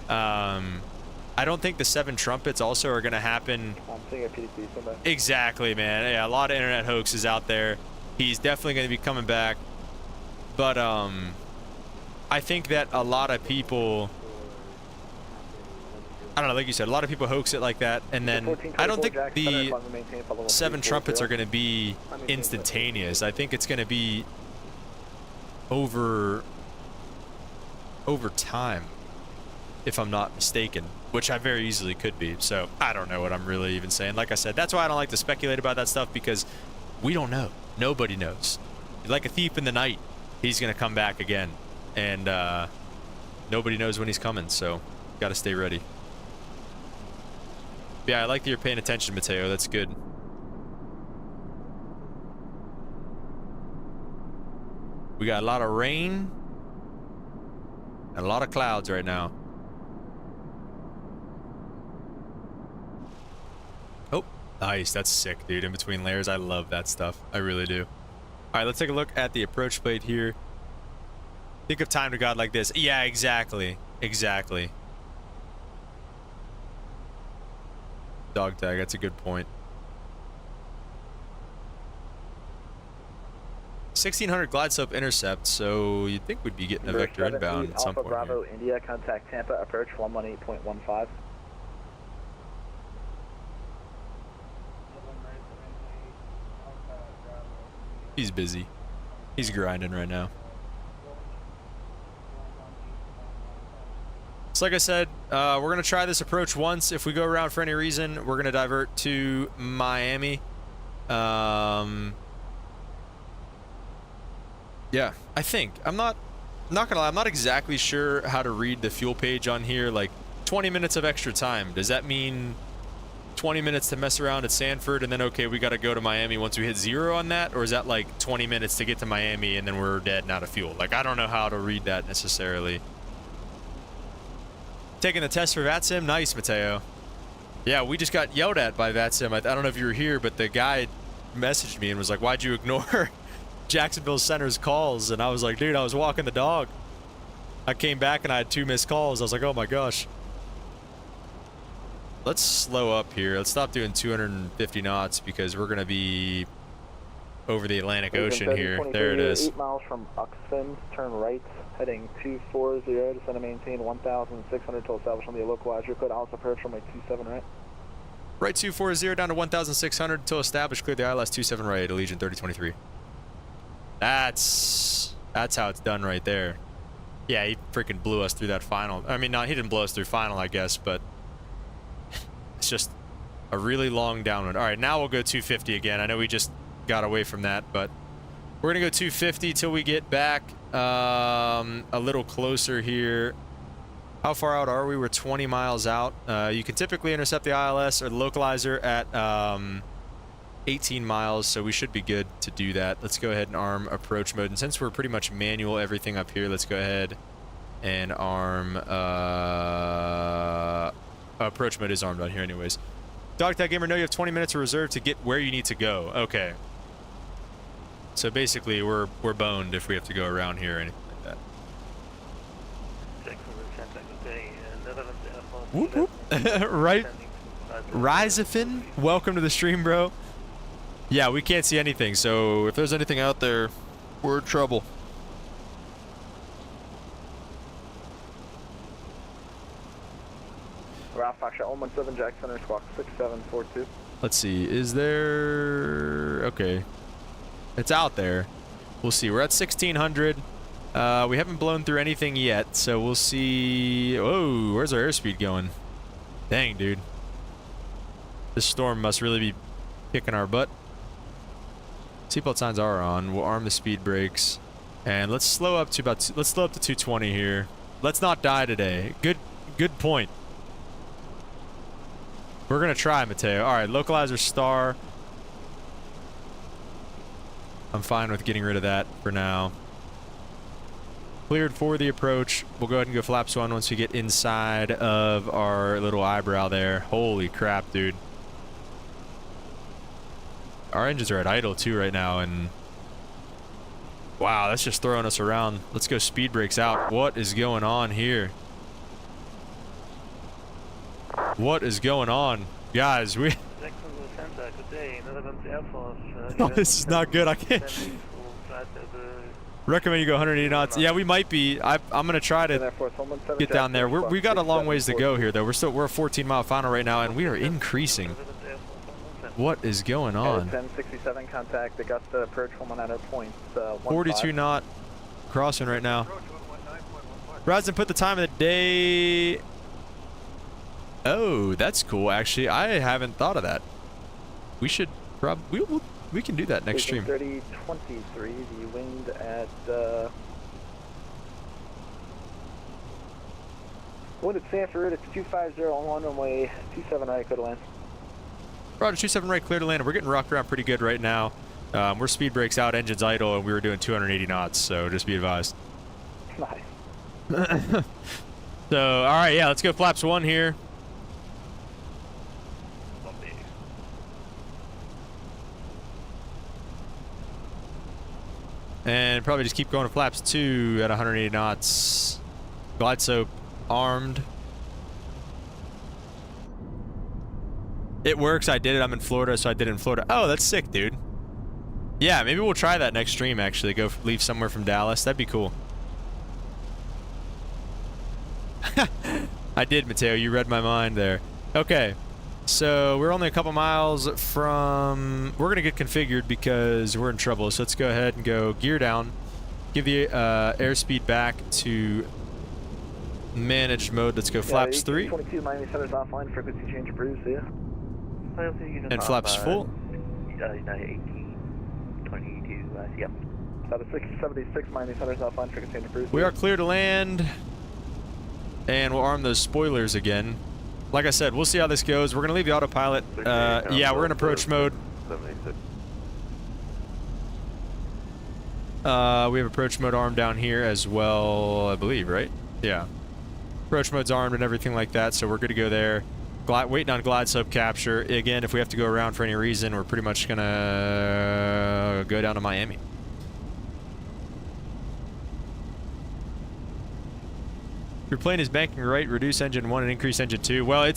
I don't think the 7 trumpets also are going to happen. I'm seeing a PDP somewhere. Exactly, man. Yeah, a lot of internet hoaxes out there. He's definitely going to be coming back. But I think that a lot of people, I don't know, like you said, a lot of people hoax it like that, and then I don't think the 7 trumpets are going to be instantaneous. I think it's going to be over time, if I'm not mistaken, which I very easily could be. So I don't know what I'm really even saying. Like I said, that's why I don't like to speculate about that stuff, because we don't know. Nobody knows. Like a thief in the night, he's going to come back again, and nobody knows when he's coming, so got to stay ready. Yeah, I like that you're paying attention, Mateo. That's good. We got a lot of rain and a lot of clouds right now. Oh, nice. That's sick, dude. In between layers, I love that stuff. I really do. All right, let's take a look at the approach plate here. Think of time to God like this. Yeah, exactly. Exactly. Dog tag, that's a good point. 1600 glide slope intercept, so you'd think we'd be getting a vector inbound at some point. Alpha Bravo here. India, contact Tampa, approach 118.15. He's busy. He's grinding right now. So like I said, we're going to try this approach once. If we go around for any reason, we're going to divert to Miami. Yeah, I think. I'm not going to lie, I'm not exactly sure how to read the fuel page on here. Like, 20 minutes of extra time. Does that mean 20 minutes to mess around at Sanford and then, okay, we got to go to Miami once we hit 0 on that? Or is that like 20 minutes to get to Miami and then we're dead and out of fuel? Like, I don't know how to read that necessarily. Taking the test for VATSIM. Nice, Mateo. Yeah, we just got yelled at by VATSIM. I don't know if you were here, but the guy messaged me and was like, why'd you ignore Jacksonville Center's calls? And I was like, dude, I was walking the dog. I came back and I had 2 missed calls. I was like, oh my gosh. Let's slow up here. Let's stop doing 250 knots because we're going to be over the Atlantic Ocean here. There it is. 8 miles from Uxton, turn right, heading 240, descend and maintain 1,600 till established on the localizer code. Also approach from 27 right. Right 240 down to 1,600 until established. Clear the ILS 27 right, Allegiant 3023. That's how it's done right there. Yeah, he freaking blew us through that final. I mean, no, he didn't blow us through final, I guess, but it's just a really long downwind. All right, now we'll go 250 again. I know we just got away from that, but we're gonna go 250 till we get back a little closer here. How far out are we? We're 20 miles out. You can typically intercept the ILS or the localizer at 18 miles, so we should be good to do that. Let's go ahead and arm approach mode, and since we're pretty much manual everything up here, let's go ahead and arm approach mode is armed on here anyways. Dog Tag Gamer, know you have 20 minutes of reserve to get where you need to go. Okay. So basically, we're boned if we have to go around here or anything like that. Whoop whoop. Right. Rizafin, welcome to the stream, bro. Yeah, we can't see anything, so if there's anything out there, we're in trouble. Ralph Foxtrot 117 Jack Center, squawk 6742. Let's see, is there... Okay. It's out there. We'll see. We're at 1,600. We haven't blown through anything yet, so we'll see... Whoa, where's our airspeed going? Dang, dude. This storm must really be kicking our butt. Seatbelt signs are on. We'll arm the speed brakes. And let's slow up to about... Let's slow up to 220 here. Let's not die today. Good point. We're going to try, Mateo. All right, localizer star. I'm fine with getting rid of that for now. Cleared for the approach. We'll go ahead and go flaps 1 once we get inside of our little eyebrow there. Holy crap, dude. Our engines are at idle too right now, and Wow, that's just throwing us around. Let's go speed brakes out. What is going on here? What is going on? Guys, we... Oh, this is not good. I can't... Recommend you go 180 knots. Yeah, we might be. I'm gonna try to get down there. We got a long ways to go here, though. We're a 14-mile final right now, and we are increasing. What is going on? 1067 contact Augusta approach 119.15. 42 knot crossing right now. Bryson put the time of the day. Oh, that's cool. Actually, I haven't thought of that. We should probably we can do that next stream. 3023. The wind at wind at Sanford. It's 250 on runway 27 right. Go to land. Roger, 27 right, clear to land. We're getting rocked around pretty good right now. We're speed brakes out, engines idle, and we were doing 280 knots, so just be advised. Nice. So, all right, yeah, let's go flaps 1 here. And probably just keep going to flaps 2 at 180 knots. Glide soap armed. It works. I did it. I'm in Florida, so I did it in Florida. Oh, that's sick, dude. Yeah, maybe we'll try that next stream, actually. Go leave somewhere from Dallas. That'd be cool. I did, Mateo. You read my mind there. Okay. So we're only a couple miles from... We're going to get configured because we're in trouble. So let's go ahead and go gear down. Give the airspeed back to managed mode. Let's go flaps 3. 22 Miami Center's offline. Frequency change approved. See ya. And flaps full. United 18, 22, yep. About a 676 Miami Center's offline. Frequency change approved. We are clear to land. And we'll arm those spoilers again. Like I said, we'll see how this goes. We're going to leave the autopilot. Yeah, we're in approach mode. We have approach mode armed down here as well, I believe, right? Yeah. Approach mode's armed and everything like that, so we're good to go there. Waiting on glide sub capture. Again, if we have to go around for any reason, we're pretty much going to go down to Miami. Your plane is banking right, reduce engine 1 and increase engine 2. Well,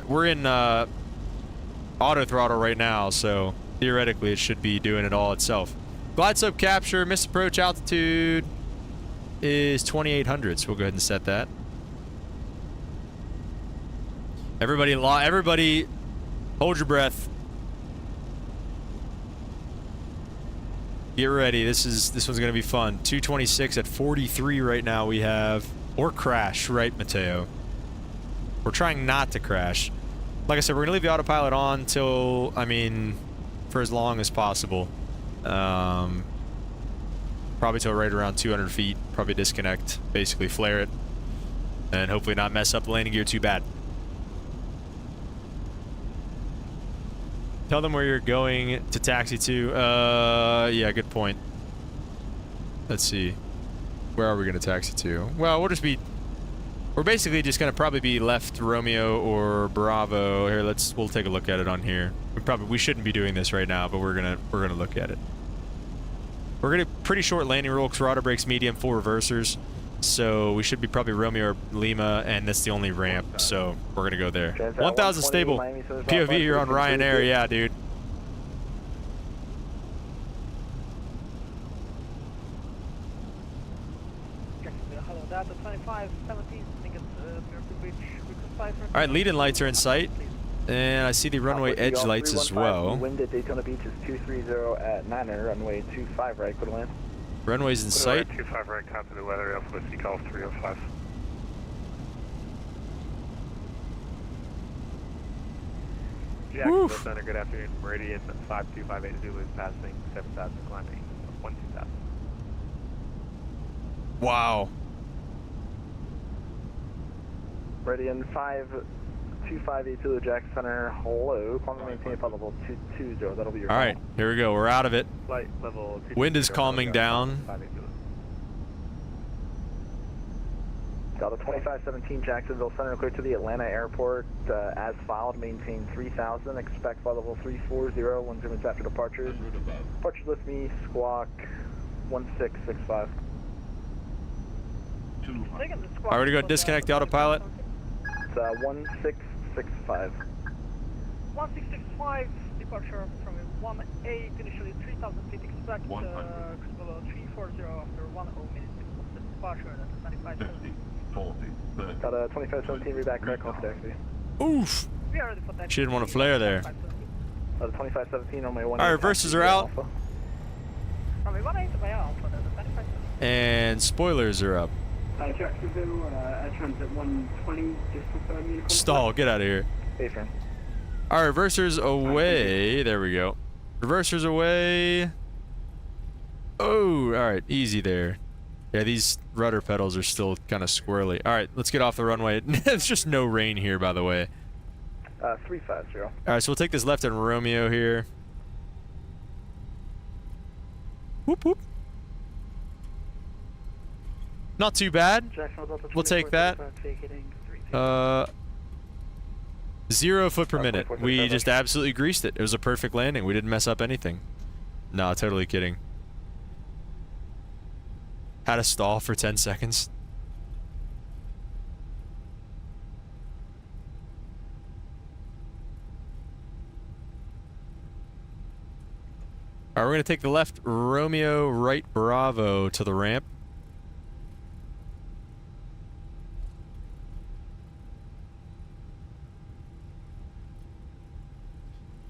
we're in auto throttle right now, so theoretically it should be doing it all itself. Glide sub capture, missed approach altitude is 2,800, so we'll go ahead and set that. Everybody, hold your breath. Get ready. This one's gonna be fun. 226 at 43 right now. We have. Or crash, right, Mateo? We're trying not to crash. Like I said, we're going to leave the autopilot on till, I mean, for as long as possible. Probably till right around 200 feet. Probably disconnect, basically flare it, and hopefully not mess up the landing gear too bad. Tell them where you're going to taxi to. Yeah, good point. Let's see. Where are we going to taxi to? Well, we're basically just going to probably be left Romeo or Bravo. Here, we'll take a look at it on here. We shouldn't be doing this right now, but we're going to look at it. We're going to pretty short landing rule, rudder brakes medium, full reversers. So we should be probably Romeo or Lima, and that's the only ramp, so we're going to go there. 1,000 stable. POV, you're on Ryanair. Yeah, dude. Alright, lead-in lights are in sight, and I see the runway edge lights as well. Wind at Daytona Beach is 230 at 9er, runway 25 right, clear to land. Runway's in sight. 25 right, copy the weather, Alpha Whiskey Golf 305. Jacksonville Center, good afternoon. Meridian 5258 Zulu is passing 7,000, climbing 12,000. Wow. Meridian 5258 Zulu, Jackson Center, hello. Climb and maintain flight level 220, that'll be your All right, here we go. We're out of it. Flight level 220. Wind is calming down. Delta 2517 Jacksonville Center, clear to the Atlanta airport. As filed, maintain 3000. Expect flight level 340. 10 minutes after departure. Departure lift me, squawk 1665. All right, we're going to disconnect the autopilot. It's 1665. 1665, departure from 1A, initially 3,000 feet, expect cruise below 340 after 10 minutes. Departure at 25. 50, 40, 30. Got a 2517 reback correct off taxi. Oof. We are ready for taxi. She didn't want to flare there. The 2517 on my 1. All right, reversers are out. Runway 18 to Alpha, that's 25. And spoilers are up. Jacksonville, Air Transit 120, just confirm uniform. Stall, get out of here. Hey, friend. All right, reversers away. There we go. Reversers away. Oh, all right, easy there. Yeah, these rudder pedals are still kind of squirrely. All right, let's get off the runway. There's just no rain here, by the way. 350. All right, so we'll take this left in Romeo here. Whoop, whoop. Not too bad. We'll take that. 0 foot per minute. We just absolutely greased it. It was a perfect landing. We didn't mess up anything. No, totally kidding. Had a stall for 10 seconds. All right, we're going to take the left Romeo, right Bravo to the ramp.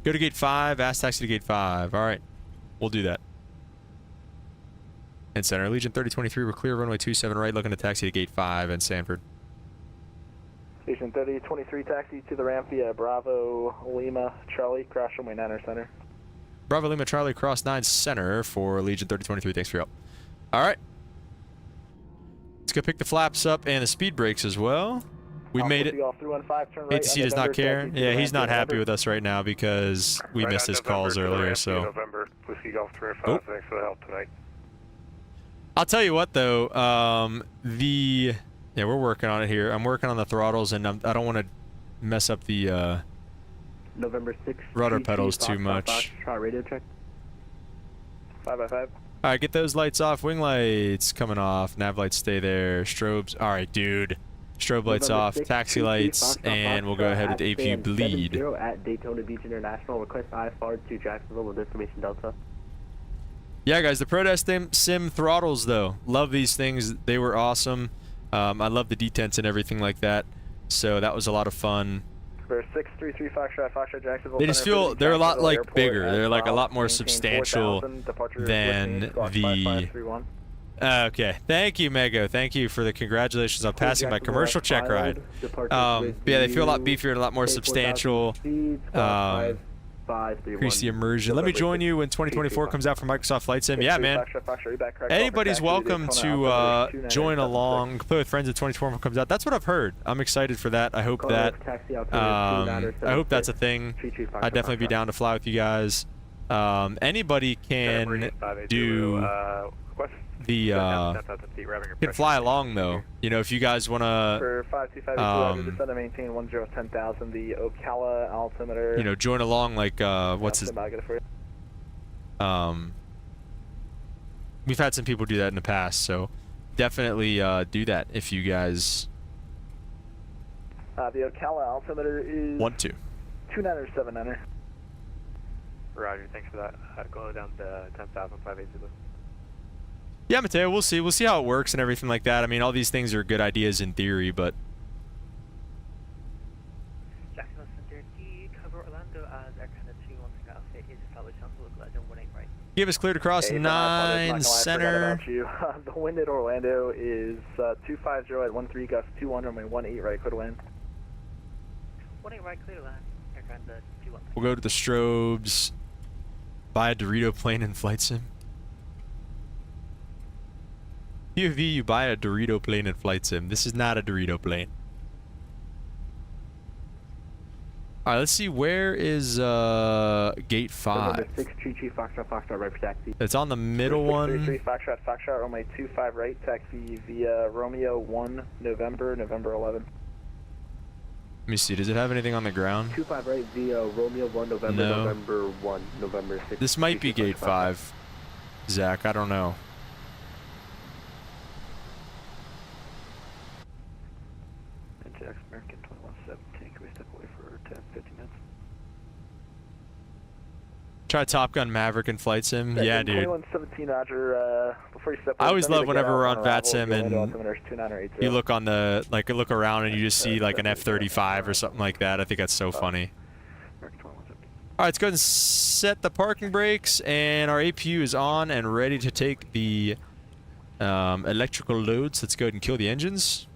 Go to gate 5, ask taxi to gate 5. All right, we'll do that. And center, Allegiant 3023, we're clear runway 27 right, looking to taxi to gate 5 in Sanford. Station 3023 taxi to the ramp via Bravo Lima Charlie, crash runway 9 center. Bravo Lima Charlie, cross 9 center for Allegiant 3023, thanks for your help. All right. Let's go pick the flaps up and the speed brakes as well. We made it. ATC does not care. Yeah, he's not happy with us right now because we missed his calls earlier, so. November, Whiskey Golf 305, thanks for the help tonight. I'll tell you what, though. Yeah, we're working on it here. I'm working on the throttles, and I don't want to mess up the November 6th. rudder pedals too much. Radio check. 5x5. All right, get those lights off. Wing lights coming off. Nav lights stay there. Strobes. All right, dude. Strobe lights off. Taxi lights, and we'll go ahead with APU bleed. At Daytona Beach International. Request IFR to Jacksonville with information Delta. Yeah, guys, the Pro Desk Sim Throttles, though. Love these things. They were awesome. I love the detents and everything like that. So that was a lot of fun. For 633 Foxtrot, Jacksonville. They just feel they're a lot like bigger. They're like a lot more substantial than the. Okay, thank you, Mego. Thank you for the congratulations on passing my commercial check ride. Yeah, they feel a lot beefier and a lot more substantial. Increase the immersion. Let me join you when 2024 comes out for Microsoft Flight Sim. Yeah, man. Anybody's welcome to join along, play with friends if 2024 comes out. That's what I've heard. I'm excited for that. I hope that. I hope that's a thing. I'd definitely be down to fly with you guys. Anybody can do the can fly along though. You know, if you guys want to maintain 10,000, the Ocala altimeter, you know, join along like what's his we've had some people do that in the past, so definitely do that if you guys the Ocala altimeter is want to. 2979er. Roger, thanks for that. Go down to 10,580. Yeah, Mateo, we'll see. We'll see how it works and everything like that. I mean, all these things are good ideas in theory, but... Jacksonville Center, cover Orlando as Air Canada 216 Alpha is established on the local legend 18 right. Give us clear to cross 9 center. The wind at Orlando is 250 at 13 gust 21 runway 18 right, clear to land. 18 right, clear to land. Air Canada 216. We'll go to the strobes. Buy a Dorito plane in Flight Sim. POV, you buy a Dorito plane in Flight Sim. This is not a Dorito plane. Alright, let's see. Where is gate 5? 6 Chichi Foxtrot right for taxi. It's on the middle one. 633 Foxtrot, runway 25 right, taxi via Romeo 1, November 11. Let me see. Does it have anything on the ground? 25 right via Romeo 1, November, no. November 1, November 6. This might be gate 5. Zach, I don't know. Jax American 2117. Can we step away for 10, 15 minutes? Try Top Gun Maverick and Flight Sim. Yeah, dude. 2117, Roger. Before you step I away, always love whenever we're on arrival, VATSIM and altimeter is 2980. you look on the, like, look around and you just see like an F-35 or something like that. I think that's so funny. All right, let's go ahead and set the parking brakes, and our APU is on and ready to take the electrical loads. Let's go ahead and kill the engines.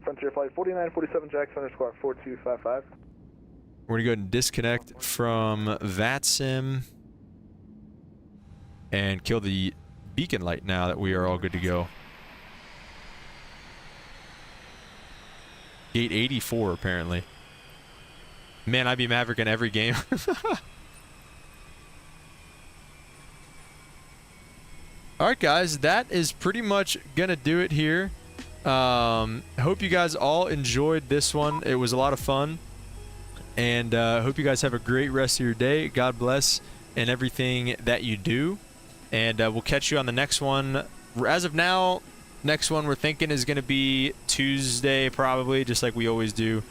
Frontier Flight 4947, Jax _ 4255. We're gonna go ahead and disconnect from VATSIM and kill the beacon light now that we are all good to go. Gate 84, apparently. Man, I'd be Maverick in every game. Alright, guys, that is pretty much gonna do it here. Hope you guys all enjoyed this one. It was a lot of fun. And hope you guys have a great rest of your day. God bless in everything that you do. And we'll catch you on the next one. As of now, next one we're thinking is going to be Tuesday, probably, just like we always do.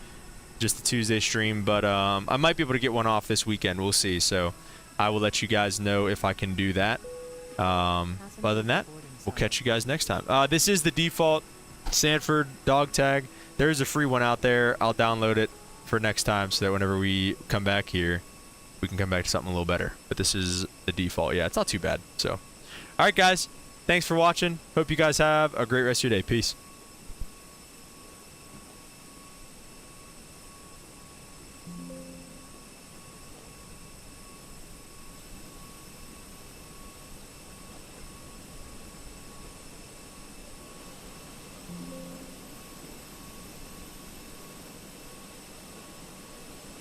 Just the Tuesday stream. But I might be able to get one off this weekend. We'll see. So I will let you guys know if I can do that. Other than that, we'll catch you guys next time. This is the default Sanford dog tag. There is a free one out there. I'll download it for next time so that whenever we come back here, we can come back to something a little better. But this is the default. Yeah, it's not too bad. So, all right, guys. Thanks for watching. Hope you guys have a great rest of your day. Peace.